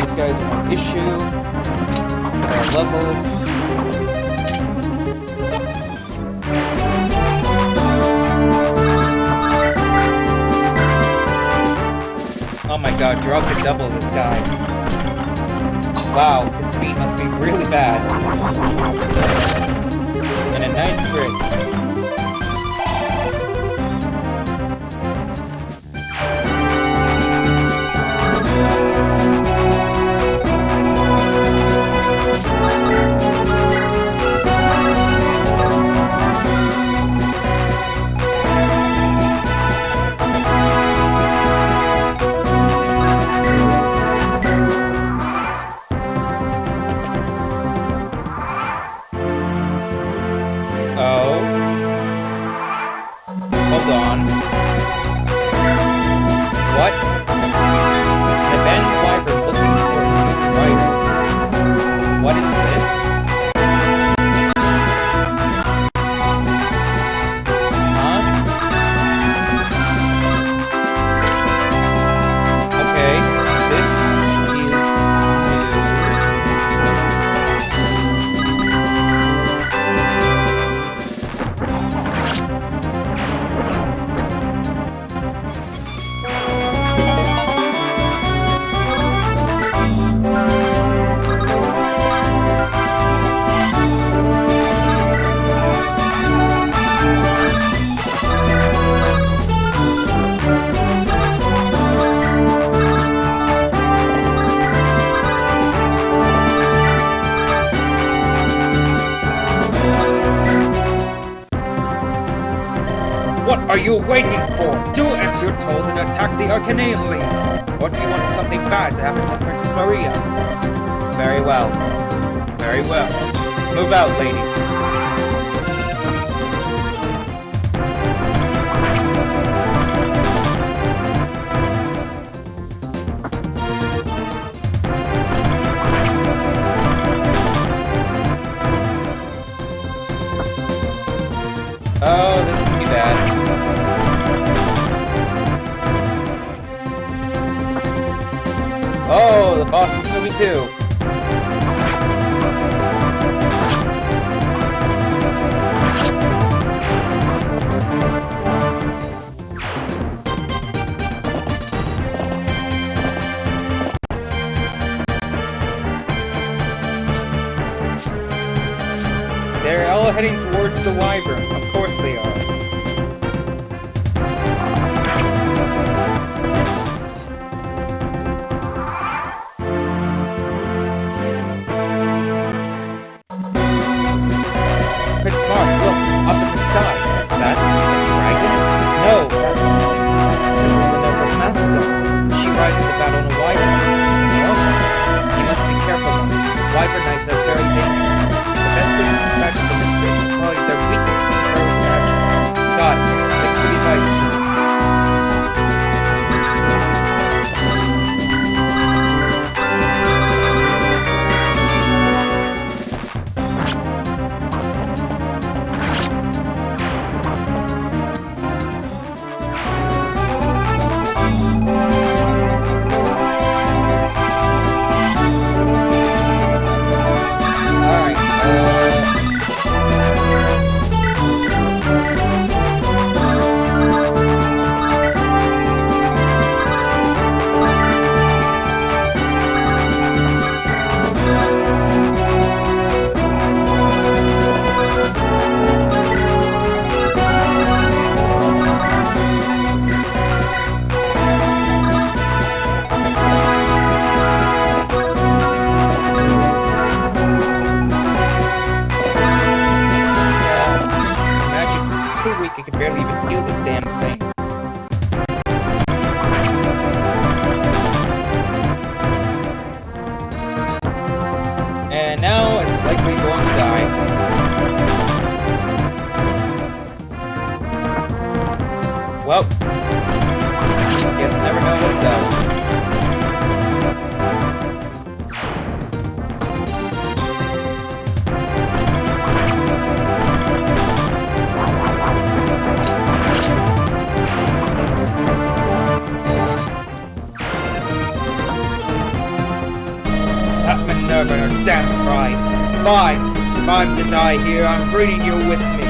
S1: these guys are no issue. Levels. Oh my god, draw could double this guy. Wow, his speed must be really bad. And a nice grid. What are you waiting for? Do as you're told and attack the Archanea League! Or do you want something bad to happen to Princess Maria? Very well. Very well. Move out, ladies. Oh, this could be bad. Oh, the boss is moving too. They're all heading towards the Wyvern. Of course they are. Pretty smart. Look, up in the sky. Is that a dragon? No, that's Princess Minerva of Macedon. She rides into battle on a wyvern. It's enormous. You must be careful though. Wyvern knights are very dangerous. The best way to dispatch them is to exploit their weaknesses to Pharaoh's magic. Got it. Thanks for the advice. It can barely even heal the damn thing. And now it's likely going to die. Well, guess never know what it does. Minerva and her damn pride. Fine. If I'm to die here, I'm bringing you with me.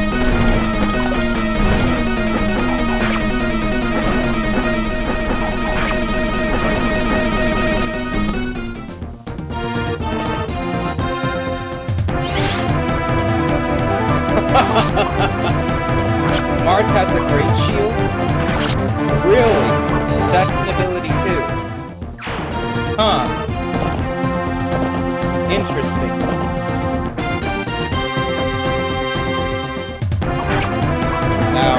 S1: Marth has a great shield? Really? That's an ability too. Huh. Interesting. Now.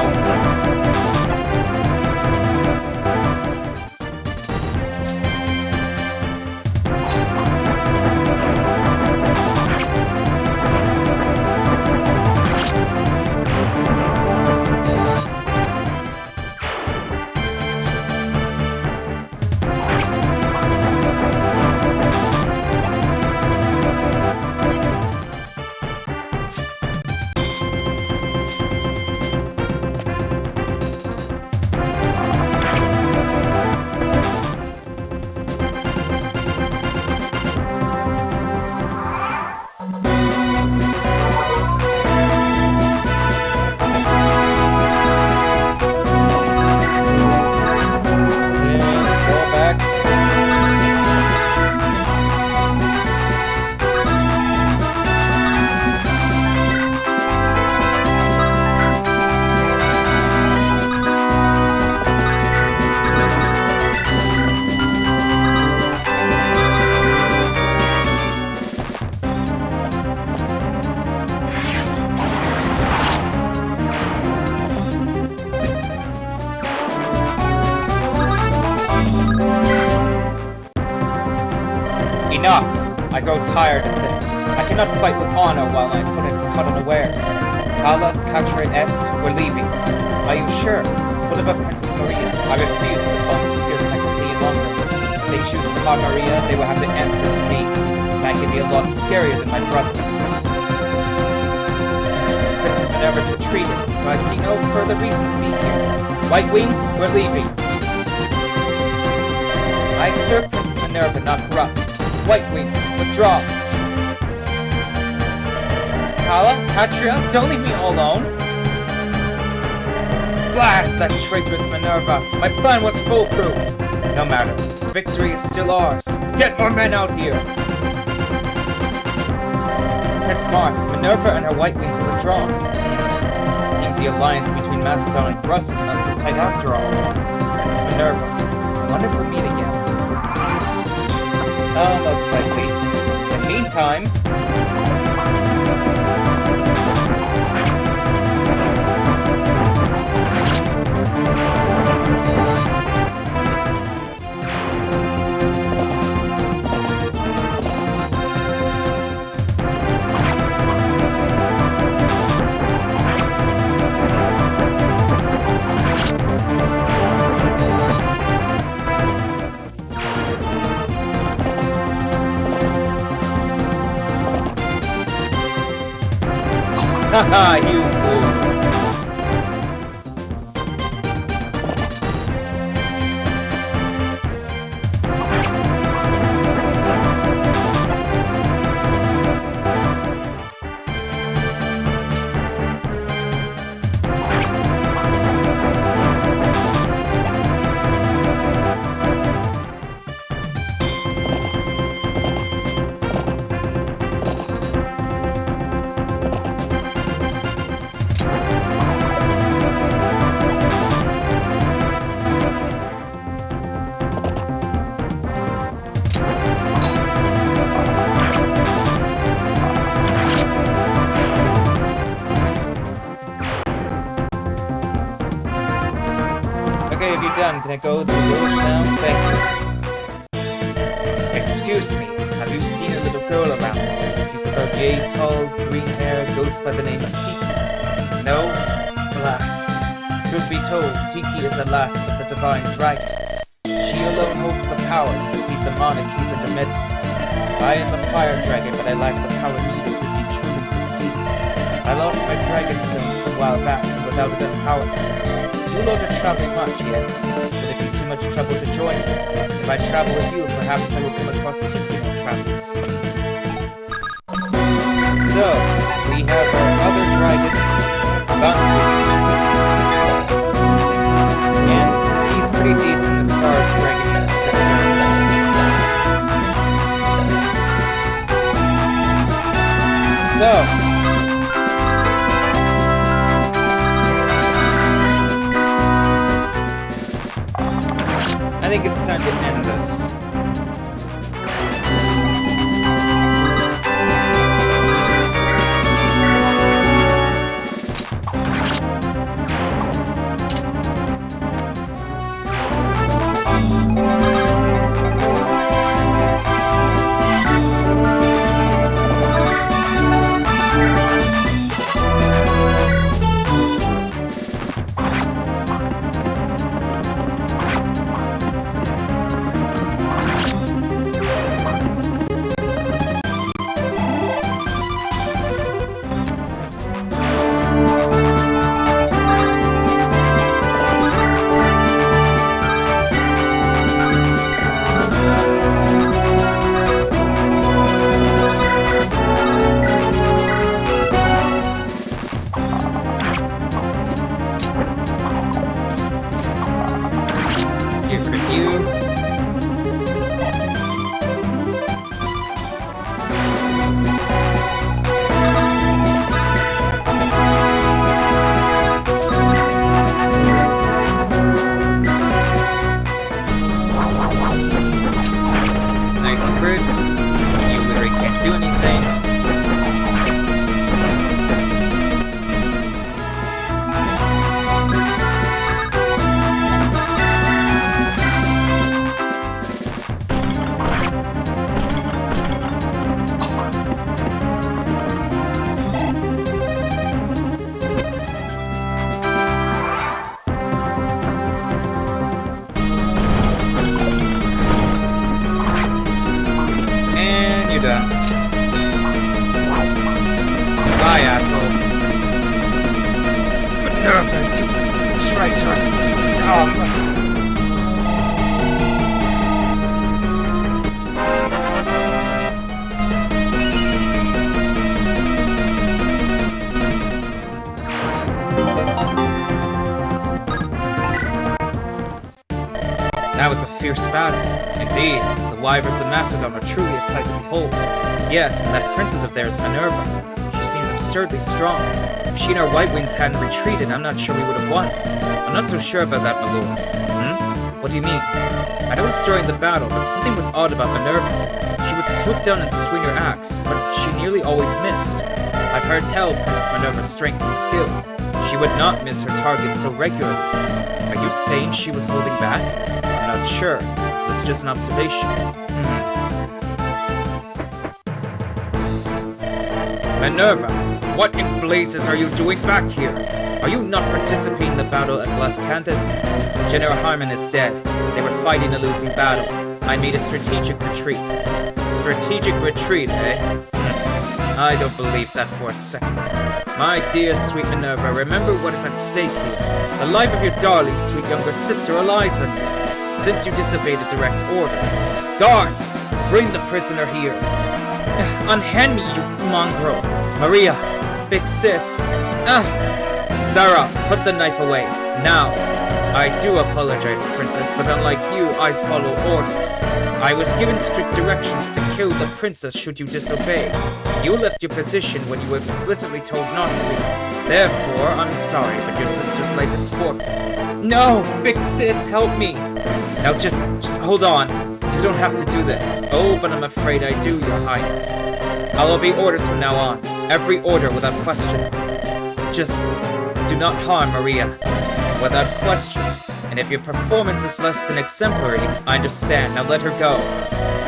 S1: Enough! I grow tired of this. I cannot fight with honor while my opponent is caught unawares. Hala, Catra, Est, we're leaving. Are you sure? What about Princess Maria? I refuse to fall into skill tactics any longer. If they choose to harm Maria, they will have the answer to me. That can be a lot scarier than my brother. Princess Minerva's retreated, so I see no further reason to be here. White Wings, we're leaving. I serve Princess Minerva, not Rust. White Wings, withdraw! Hala, Patria, don't leave me all alone! Blast that traitorous Minerva! My plan was foolproof! No matter, victory is still ours! Get more men out here! Prince Marth, Minerva and her White Wings have withdrawn. It seems the alliance between Macedon and Rust is not so tight after all. Princess Minerva, I wonder if we'll meet again. Most likely. In the meantime... Haha, you fool! Okay, have you done? Can I go to the village now? Thank you. Excuse me, have you seen a little girl around? She's about yay tall, green hair, goes by the name of Tiki. No? Blast. Truth be told, Tiki is the last of the divine dragons. She alone holds the power to defeat the monarchies and the Medivh. I am a fire dragon, but I lack the power needed to truly succeed.
S2: I lost my dragon stones a while back, and without it I'm powerless. You lot are traveling much, yes, but it'd be too much trouble to join me. If I travel with you, perhaps I will come across two female travelers.
S1: So, we have our other dragon, Bounty. And he's pretty decent as far as dragon units are concerned. So, I think it's time to end this. Bye, asshole.
S2: Minerva, you traitor.
S1: That was a fierce battle. Indeed, the wyverns of Macedon are truly a sight to behold. Yes, and that princess of theirs, Minerva. She seems absurdly strong. If she and our White Wings hadn't retreated, I'm not sure we would have won. I'm not so sure about that, my lord. What do you mean? I noticed during the battle that something was odd about Minerva. She would swoop down and swing her axe, but she nearly always missed. I've heard tell Princess Minerva's strength and skill. She would not miss her target so regularly. Are you saying she was holding back? I'm not sure. It was just an observation. Minerva, what in blazes are you doing back here? Are you not participating in the battle at Left Candid? General Harmon is dead. They were fighting a losing battle. I made a strategic retreat. Strategic retreat, eh? I don't believe that for a second. My dear sweet Minerva, remember what is at stake here. The life of your darling sweet younger sister Eliza. Since you disobeyed a direct order. Guards! Bring the prisoner here. Unhand me, you mongrel. Maria, big sis. Zara, put the knife away. Now. I do apologize, princess, but unlike you, I follow orders. I was given strict directions to kill the princess should you disobey. You left your position when you were explicitly told not to. Therefore, I'm sorry, but your sister's life is forfeit. No! Big sis, help me! Now just hold on. You don't have to do this. Oh, but I'm afraid I do, your highness. I'll obey orders from now on. Every order without question. Just do not harm Maria. Without question. And if your performance is less than exemplary, I understand. Now let her go.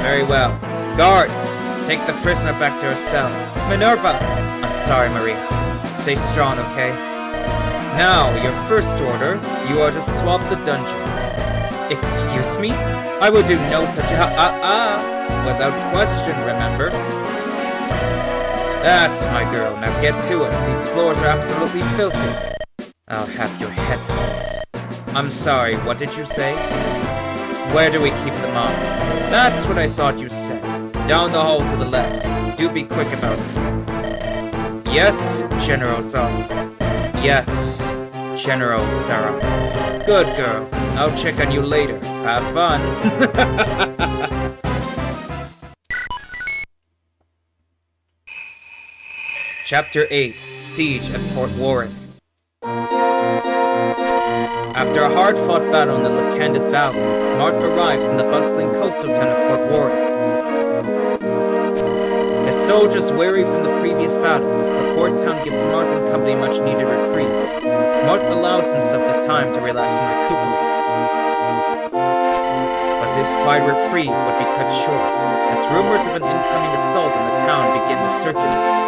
S1: Very well. Guards, take the prisoner back to her cell. Minerva! I'm sorry, Maria. Stay strong, okay? Now, your first order, you are to swab the dungeons. Excuse me? I will do no such without question, remember?
S2: That's my girl. Now get to it. These floors are absolutely filthy. I'll have your headphones. I'm sorry, what did you say? Where do we keep them on? That's what I thought you said. Down the hall to the left. Do be quick about it. Yes, General Zara. Yes, General Zara. Good girl. I'll check on you later. Have fun. Chapter 8. Siege at Port Warren. After a hard-fought battle in the Reimagined Valley, Marth arrives in the bustling coastal town of Port Warren. As soldiers weary from the previous battles, the port town gives Marth and company much-needed reprieve. Marth allows himself the time to relax and recuperate. But this quiet reprieve would be cut short, as rumors of an incoming assault on the town begin to circulate.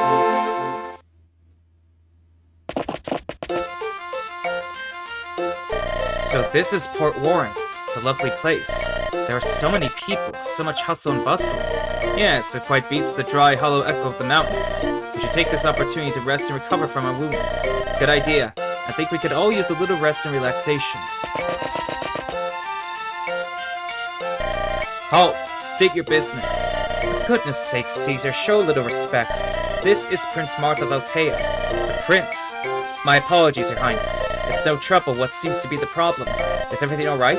S2: So this is Port Warren. It's a lovely place. There are so many people, so much hustle and bustle. Yes, it quite beats the dry, hollow echo of the mountains. We should take this opportunity to rest and recover from our wounds. Good idea. I think we could all use a little rest and relaxation. Halt! State your business. For goodness sake, Caesar, show a little respect. This is Prince Marth of Altea. The Prince. My apologies, Your Highness. It's no trouble. What seems to be the problem? Is everything alright?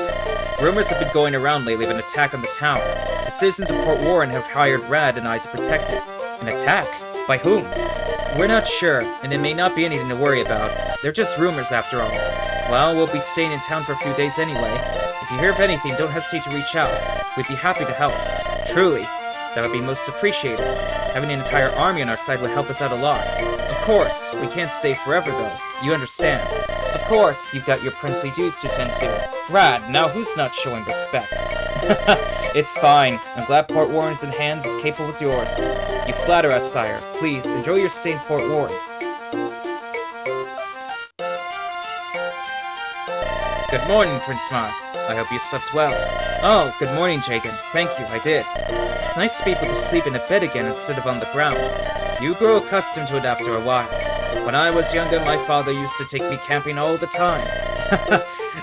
S2: Rumors have been going around lately of an attack on the town. The citizens of Port Warren have hired Rad and I to protect it. An attack? By whom? We're not sure, and it may not be anything to worry about. They're just rumors after all. Well, we'll be staying in town for a few days anyway. If you hear of anything, don't hesitate to reach out. We'd be happy to help. Truly. That would be most appreciated. Having an entire army on our side would help us out a lot. Of course, we can't stay forever though. You understand. Of course, you've got your princely duties to tend to. Rad, now who's not showing respect? It's fine. I'm glad Port Warren's in hands as capable as yours. You flatter us, sire. Please, enjoy your stay in Port Warren. Good morning, Prince Marth. I hope you slept well. Oh, good morning, Jagan. Thank you, I did. It's nice to be able to sleep in a bed again instead of on the ground. You grow accustomed to it after a while. When I was younger, my father used to take me camping all the time.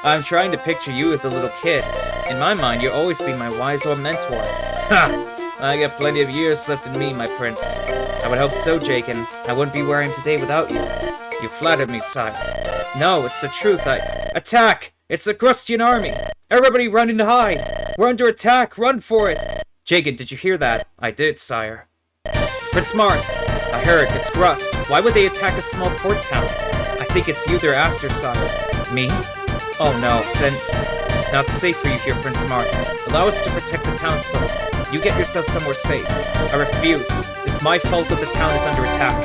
S2: I'm trying to picture you as a little kid. In my mind, you'll always be my wise old mentor. Ha! I got plenty of years left in me, my prince. I would hope so, Jagan. I wouldn't be where I am today without you. You flattered me, sire. No, it's the truth. Attack! It's the Grustian army! Everybody run and hide! We're under attack! Run for it! Jagan, did you hear that? I did, sire. Prince Marth! I heard. It's Grust. Why would they attack a small port town? I think it's you they're after, sire. Me? Oh no, then it's not safe for you here, Prince Marth. Allow us to protect the townsfolk. You get yourself somewhere safe. I refuse. It's my fault that the town is under attack.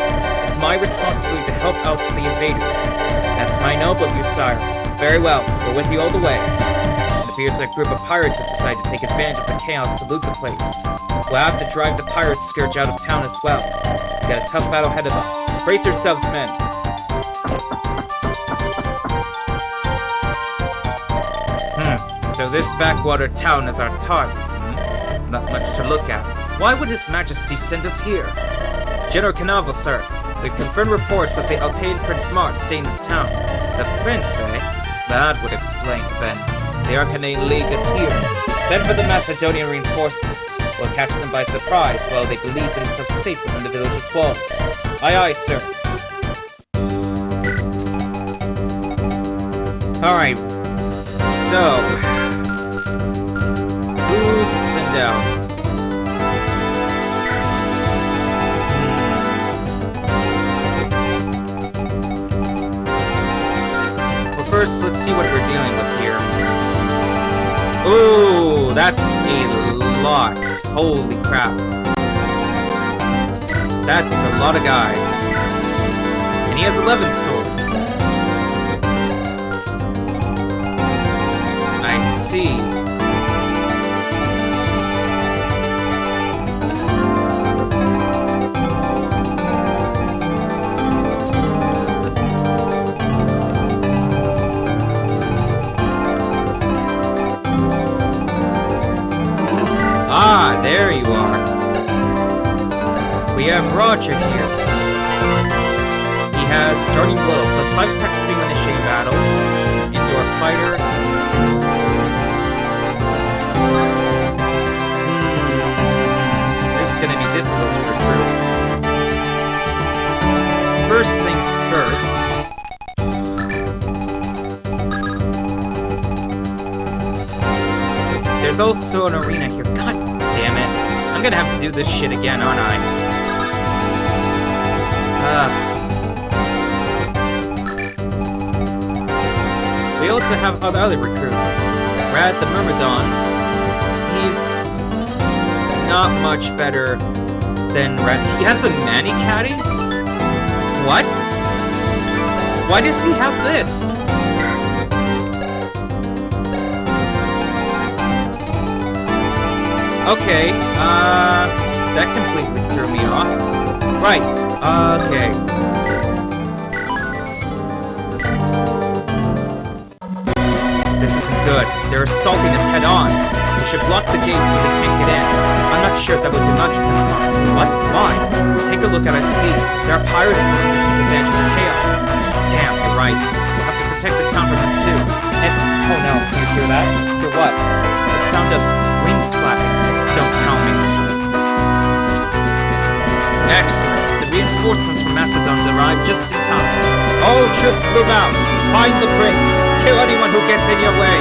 S2: It's my responsibility to help out the invaders. That's my noble of you, sire. Very well, we're with you all the way. It appears that a group of pirates has decided to take advantage of the chaos to loot the place. We'll have to drive the pirate scourge out of town as well. We got a tough battle ahead of us. Brace yourselves, men. So this backwater town is our target. Not much to look at. Why would His Majesty send us here? General Canaval, sir. We've confirmed reports of the Altean Prince Marth staying in this town. The prince, eh? That would explain, then. The Archanea League is here. Send for the Macedonian reinforcements. We'll catch them by surprise while they believe themselves safe within the village's walls. Aye, aye, sir. Alright. So... who to send out? First, let's see what we're dealing with here. Ooh, that's a lot. Holy crap. That's a lot of guys. And he has 11 swords. I see. Ah, there you are. We have Roger here. He has Starting Blow, plus 5 attack speed when initiating battle. Indoor Fighter. This is going to be difficult to recruit. First things first. There's also an arena here. God damn it. I'm gonna have to do this shit again, aren't I? We also have other recruits. Brad the Myrmidon. He's not much better than Red. He has a Manny Caddy? What? Why does he have this? Okay, that completely threw me off. Right, okay. This isn't good. They're assaulting us head-on. We should block the gates so they can't get in. I'm not sure if that would do much, Prince Mark. What? Why? Take a look out at sea. There are pirates looking to take advantage of the chaos. Damn, you're right. We'll have to protect the town from them too. And, oh no, do you hear that? Hear what? The sound of wings flapping. Don't tell me. Excellent. The reinforcements from Macedon arrived just in time. All troops move out. Find the prince. Kill anyone who gets in your way.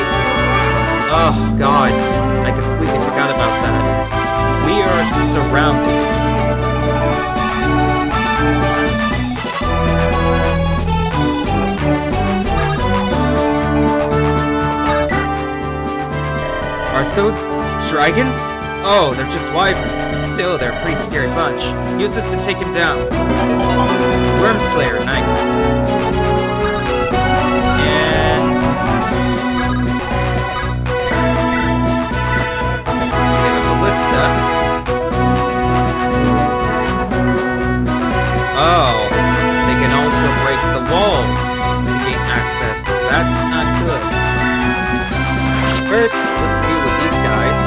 S2: Oh, God. I completely forgot about that. We are surrounded. Aren't those dragons? Oh, they're just wyverns. Still, they're a pretty scary bunch. Use this to take him down. Wormslayer, nice. And... we have a ballista. Oh, they can also break the walls to gain access. That's not good. First, let's deal with these guys.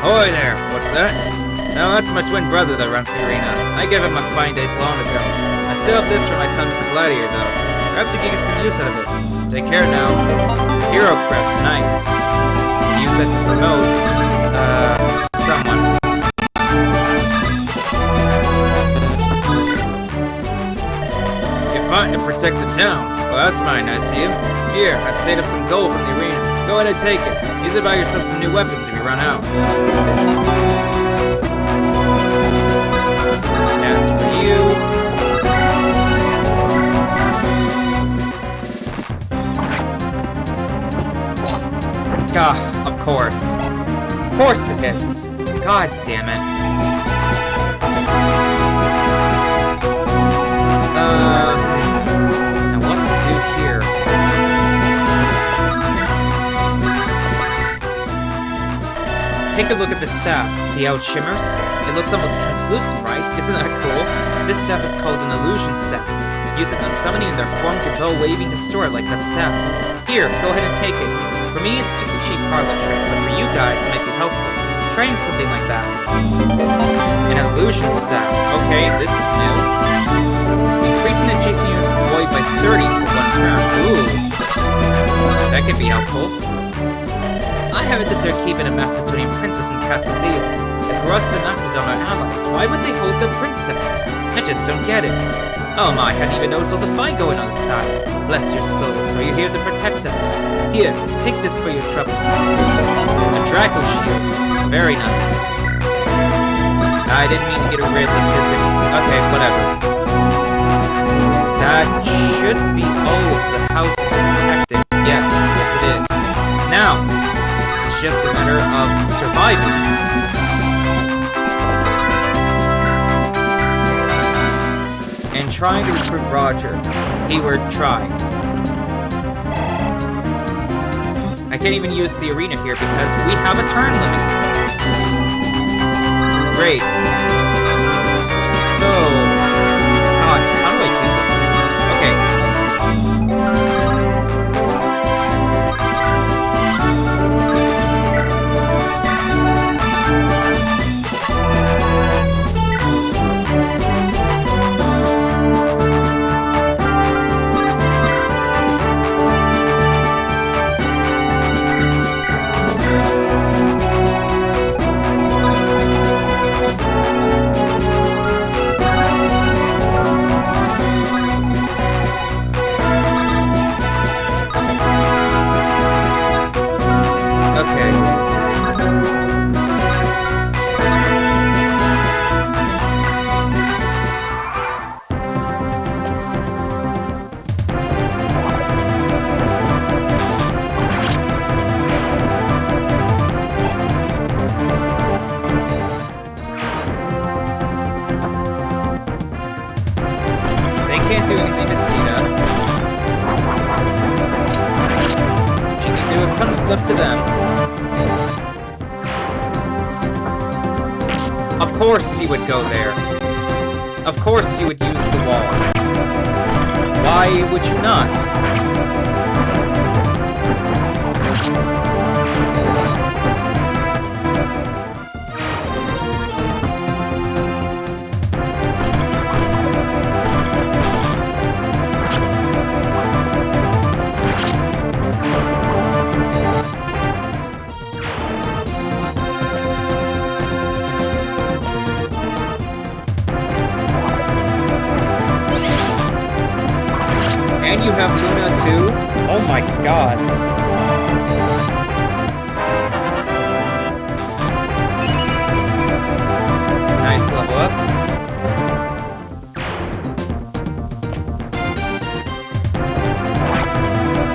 S2: Ahoy there! What's that? No, that's my twin brother that runs the arena. I gave him my fine days long ago. I still have this from my time as a gladiator, though. Perhaps you can get some use out of it. Take care now. Hero Crest, nice. Use that to promote, someone. You're fighting to protect the town. Well, that's fine, nice of you. Here, I'd saved up some gold from the arena. Go ahead and take it. Use it to buy yourself some new weapons if you run out. As for you... Ah, of course. Of course it hits. God damn it. Now what to do here? Take a look at the staff. See how it shimmers? It looks almost translucent, right? Isn't that cool? This staff is called an illusion staff. Use it on summoning and their form gets all wavy and distorted like that staff. Here, go ahead and take it. For me, it's just a cheap parlor trick, but for you guys, it might be helpful. Try something like that. An illusion staff. Okay, this is new. Increasing adjacent units of void by 30 for 1 turn. Ooh. That could be helpful. I heard that they're keeping a Macedonian princess in Castle Deal. If Rust and Macedon are allies, why would they hold the princess? I just don't get it. Oh my, I hadn't even noticed all the fight going on inside. Bless your soul, so you're here to protect us. Here, take this for your troubles. A Draco shield. Very nice. I didn't mean to get rid of this. Okay, whatever. That should be all of the houses protected. Yes, yes it is. Now, it's just a matter of surviving. And trying to recruit Roger. Keyword try. I can't even use the arena here because we have a turn limit. Great. So... God, how do I do this? Okay. It's up to them. Of course you would go there. Of course you would use the wall. Why would you not? And you have Luna too? Oh my god. Nice level up.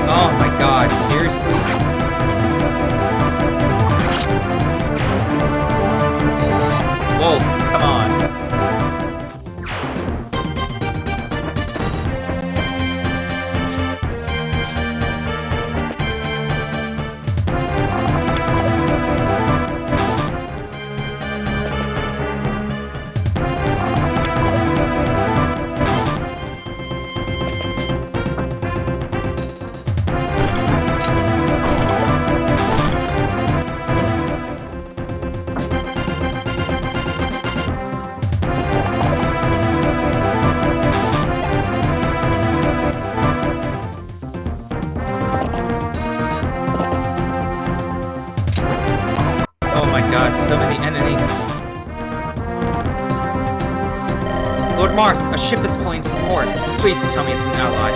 S2: Oh my god, seriously? Wolf, come on. So many enemies. Lord Marth, a ship is pulling to the port. Please tell me it's an ally.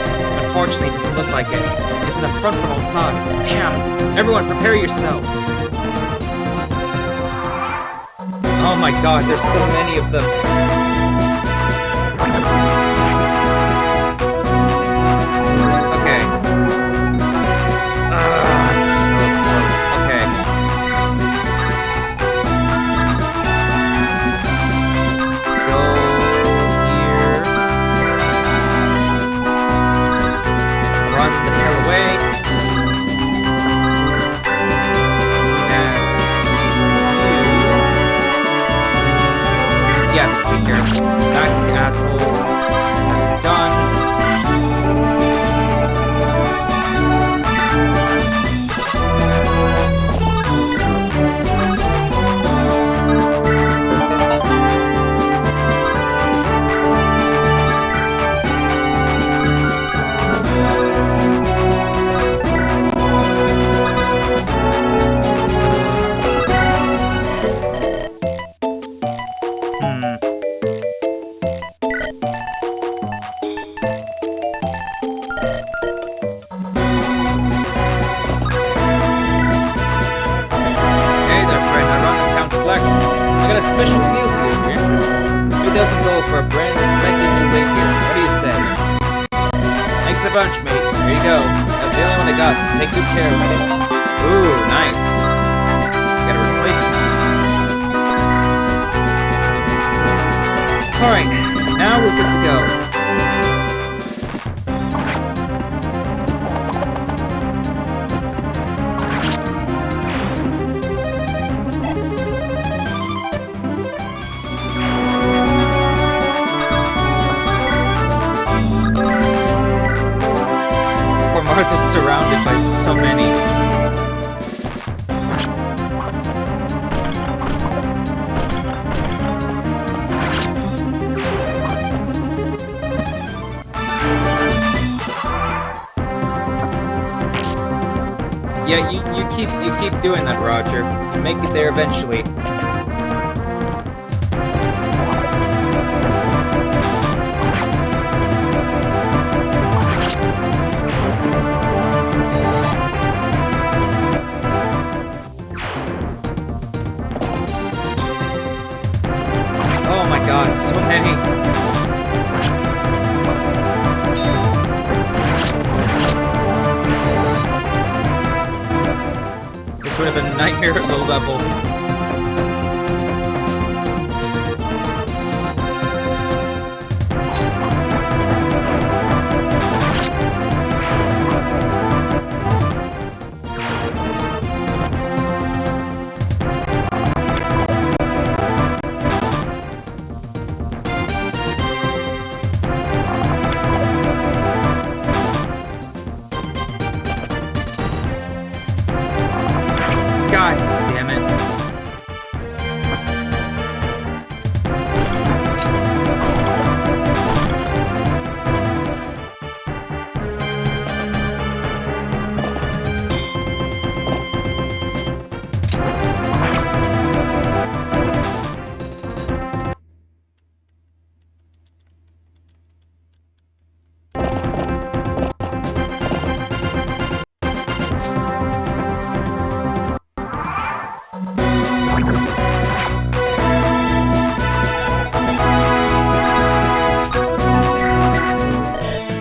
S2: Unfortunately, it doesn't look like it. It's an affront from all sides. Damn! Everyone, prepare yourselves! Oh my god, there's so many of them. Okay. So close. Okay. Yes, be careful. That asshole. That's done. Special deal for you if you're interested. 2,000 gold for a brand spanking new rake here. What do you say? Thanks a bunch, mate. Here you go. That's the only one I got, so take good care of it. Ooh, nice. Got a replacement. Alright, now we're good to go. Martha's surrounded by so many. Yeah, you keep doing that, Roger. You make it there eventually. Oh my god, so many. This would have been a nightmare at low level.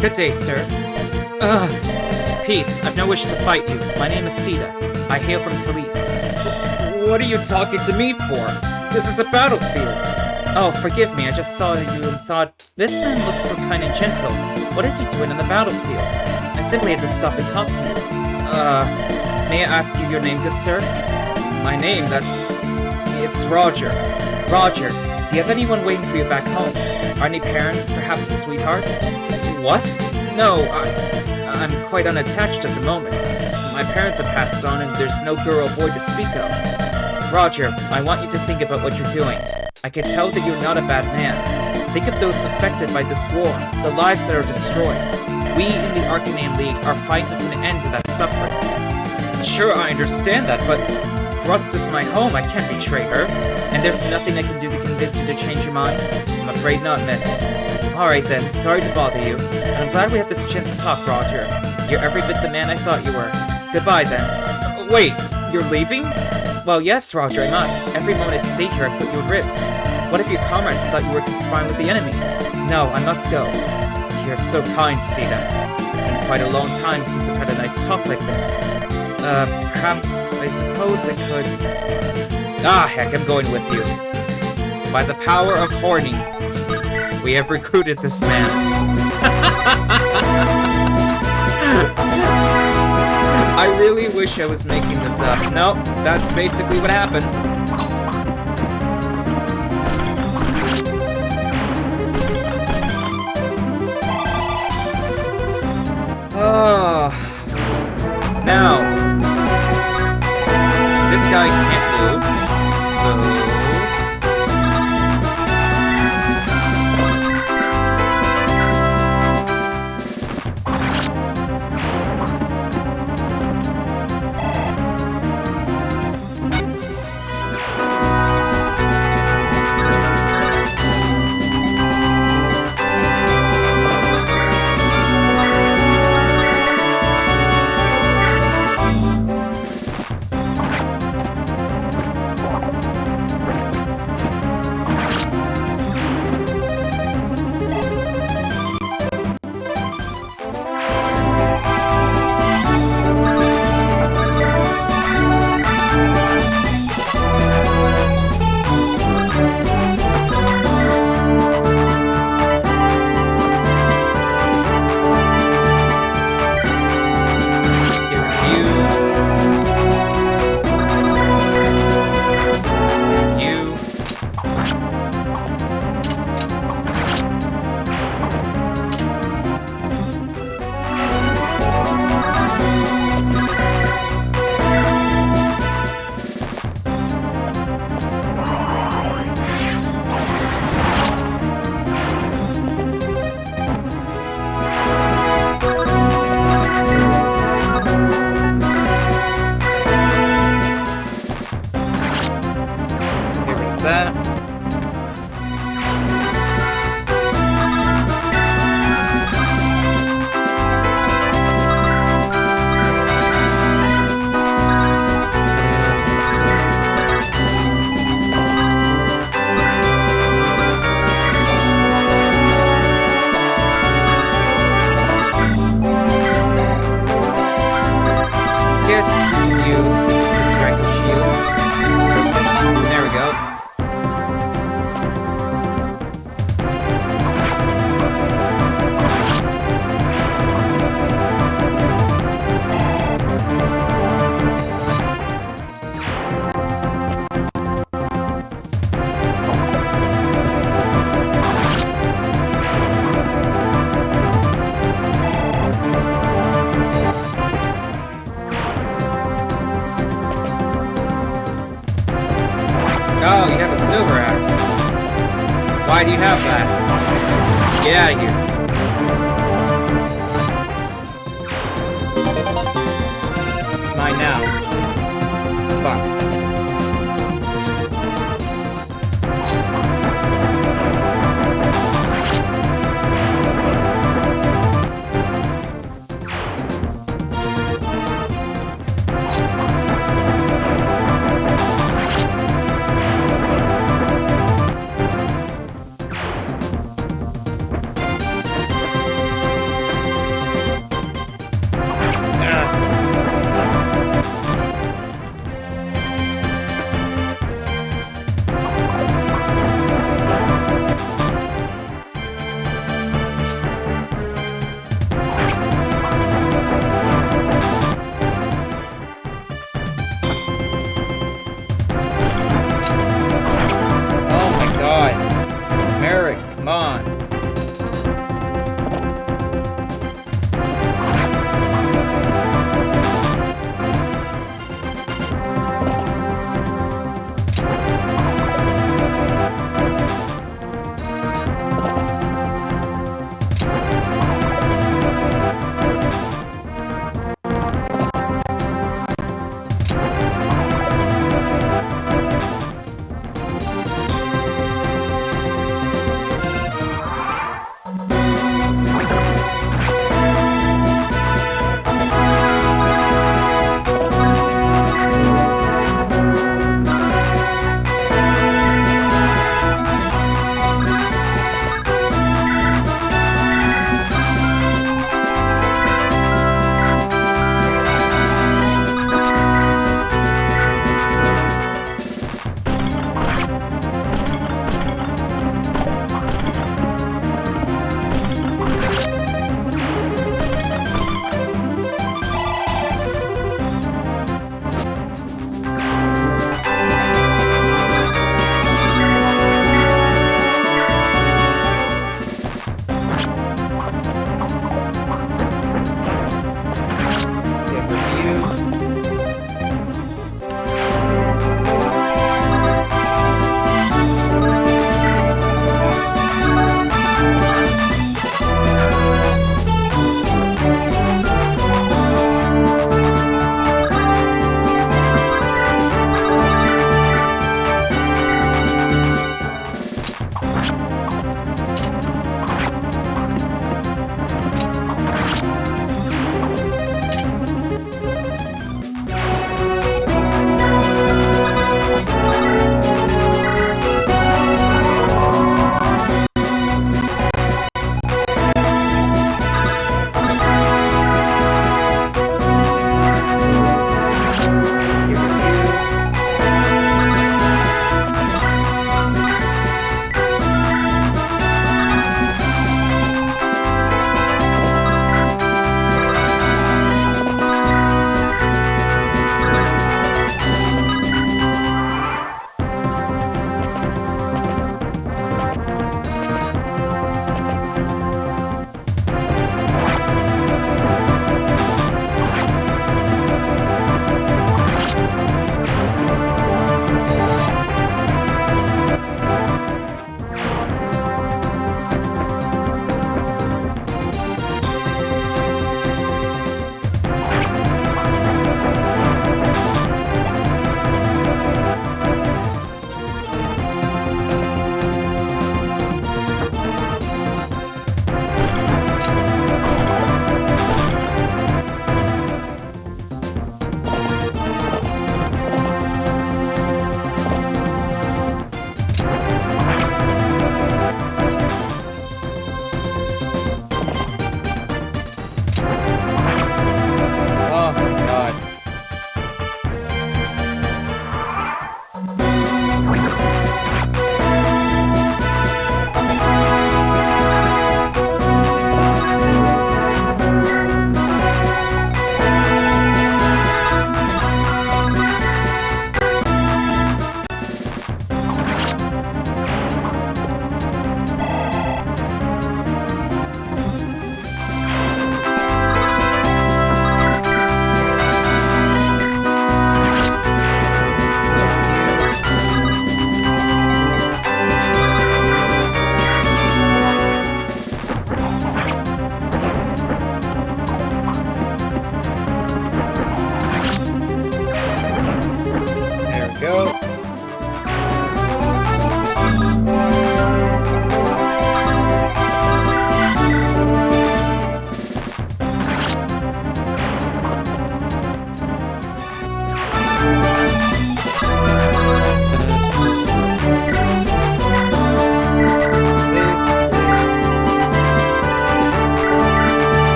S2: Good day, sir. Peace. I've no wish to fight you. My name is Sita. I hail from Talise.
S1: What are you talking to me for? This is a battlefield.
S2: Oh, forgive me. I just saw you and thought, this man looks so kind and gentle. What is he doing on the battlefield? I simply had to stop and talk to you. May I ask you your name, good sir?
S1: My name, it's Roger.
S2: Roger, do you have anyone waiting for you back home? Are any parents, perhaps a sweetheart?
S1: What?
S2: No, I'm quite unattached at the moment. My parents have passed on and there's no girl or boy to speak of. Roger, I want you to think about what you're doing. I can tell that you're not a bad man. Think of those affected by this war, the lives that are destroyed. We in the Archanea League are fighting to put an end to that suffering.
S1: Sure, I understand that, but
S2: Rust is my home, I can't betray her. And there's nothing I can do to convince you to change your mind? I'm afraid not, miss. Alright then, sorry to bother you. And I'm glad we had this chance to talk, Roger. You're every bit the man I thought you were. Goodbye then.
S1: Wait, you're leaving?
S2: Well, yes, Roger, I must. Every moment I stay here, I put you at risk. What if your comrades thought you were conspiring with the enemy? No, I must go. You're so kind, Sita. It's been quite a long time since I've had a nice talk like this. Perhaps, I suppose I could...
S1: Ah, heck, I'm going with you. By the power of Horny, we have recruited this man. I really wish I was making this up. Nope, that's basically what happened. Oh. Now, this guy can't move, so... Oh, you have a silver axe. Why do you have that? Get out of here. It's mine now. Fuck.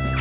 S1: us.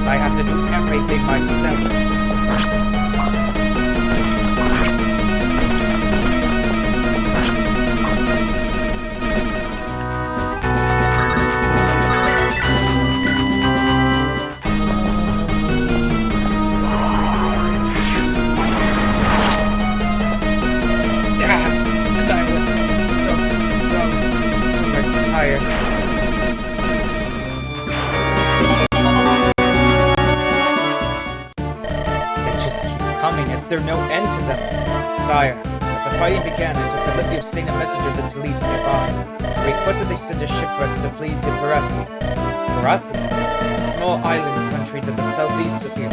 S1: I have to do everything myself. And I was so close to retirement. Is there no end to them? Sire, as the fighting began, I took the liberty of sending a messenger to Talise nearby. I requested they send a ship for us to flee to Parathi. Parathi? It's a small island country to the southeast of here.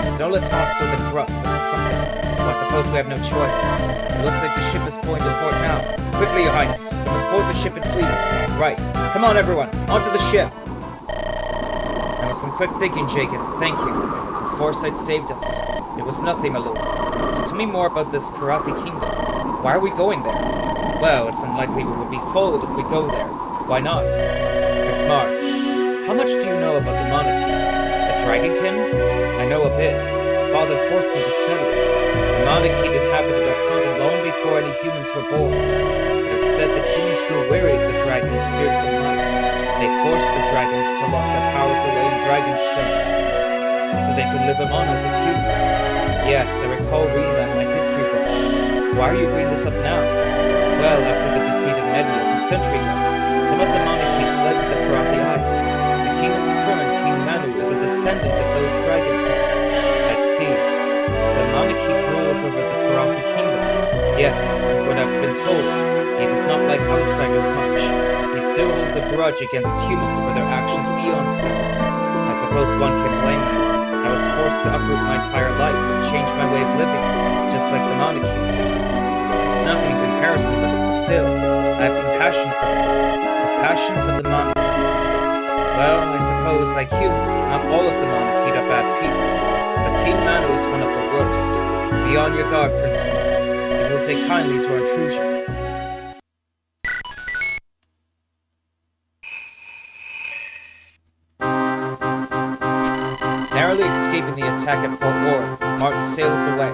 S1: It's no less hostile than Grus, but it's something. So I suppose we have no choice. It looks like the ship is pulling to port now. Quickly, Your Highness. We must board the ship and flee. Right. Come on, everyone. Onto the ship. That was some quick thinking, Jacob. Thank you. The foresight saved us. It was nothing, my lord. So tell me more about this Parathi kingdom. Why are we going there? Well, it's unlikely we would be fooled if we go there. Why not? Prince Marsh, how much do you know about the monarchy? The Dragonkin? I know a bit. Father forced me to study it. The monarchy inhabited our continent long before any humans were born. But it's said that humans grew weary of the dragon's fearsome might. They forced the dragons to lock their powers away in dragon stones, so they could live among us as humans. Yes, I recall reading that in my history books. Why are you bringing this up now? Well, after the defeat of Medius a century ago, some of the monarchy fled to the Parathi Isles. The kingdom's current King Manu is a descendant of those dragon people. I see. So monarchy rules over the Parathi kingdom. Yes, what I've been told. He does not like outsiders much. He still holds a grudge against humans for their actions eons ago. I suppose one can blame him. I was forced to uproot my entire life and change my way of living, just like the monarchy. It's nothing in comparison, but still, I have compassion for them. Compassion for the monarchy. Well, I suppose, like humans, not all of the monarchy are bad people, but King Manu is one of the worst. Be on your guard, Prince Manu. He will take kindly to our intrusion. Narrowly escaping the attack at Port Warren, Mart sails away.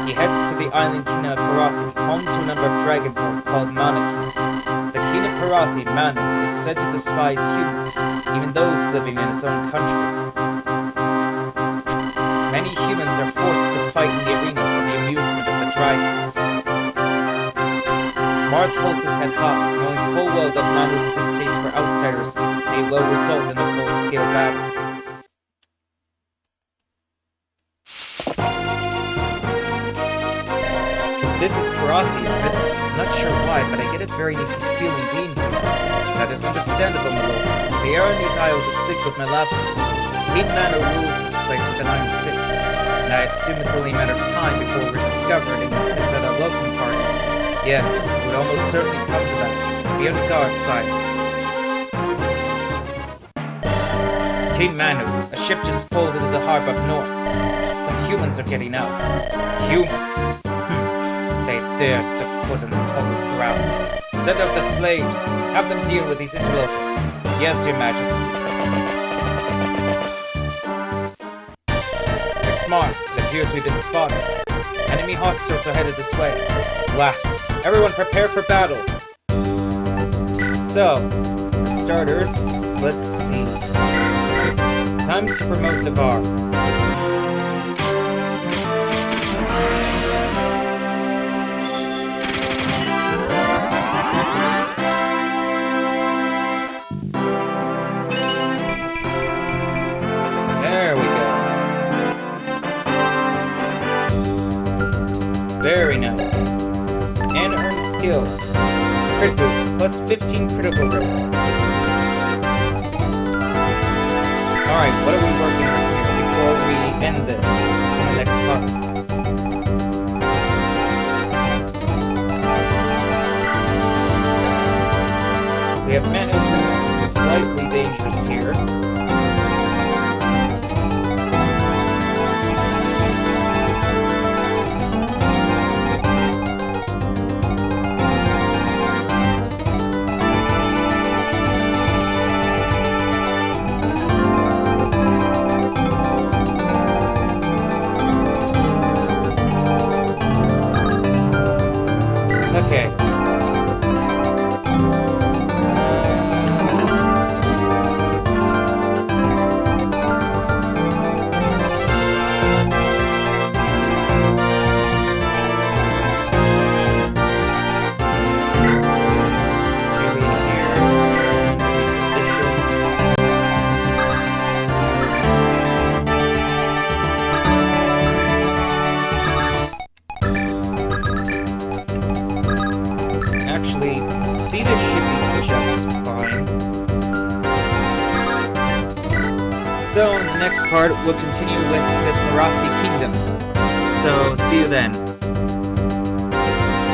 S1: He heads to the island Kina of Parathi, home to a number of dragonborn called Manaki. The King of Parathi, Manu, is said to despise humans, even those living in his own country. Many humans are forced to fight in the arena for the amusement of the dragons.
S2: heart holds his head high, knowing full well that Mando's distaste for outsiders may well result in a full-scale battle. So this is Parathi, is it? I'm not sure why, but I get a very easy feeling being here. That is understandable, my lord. The air in these isles is thick with malevolence. King Mano rules this place with an iron fist, and I assume it's only a matter of time before we're discovered and he sits at a welcome party. Yes, it would almost certainly come to that. Be on guard, sire. King Manu, a ship just pulled into the harbor up north. Some humans are getting out. Humans? They dare step foot on this holy ground. Send out the slaves. Have them deal with these interlopers. Yes, your majesty. Smart. It appears we've been spotted. Enemy hostiles are headed this way. Blast. Everyone prepare for battle. So, for starters, let's see. Time to promote Navarre. There we go. Very nice. And earn skill. Crit boost, plus 15 critical rate. Alright, what are we working on here before we end this in the next part? We have Manu who's slightly dangerous here. Okay. Actually, see, this should be just fine. So, in the next part, we'll continue with the Marathi Kingdom. So, see you then.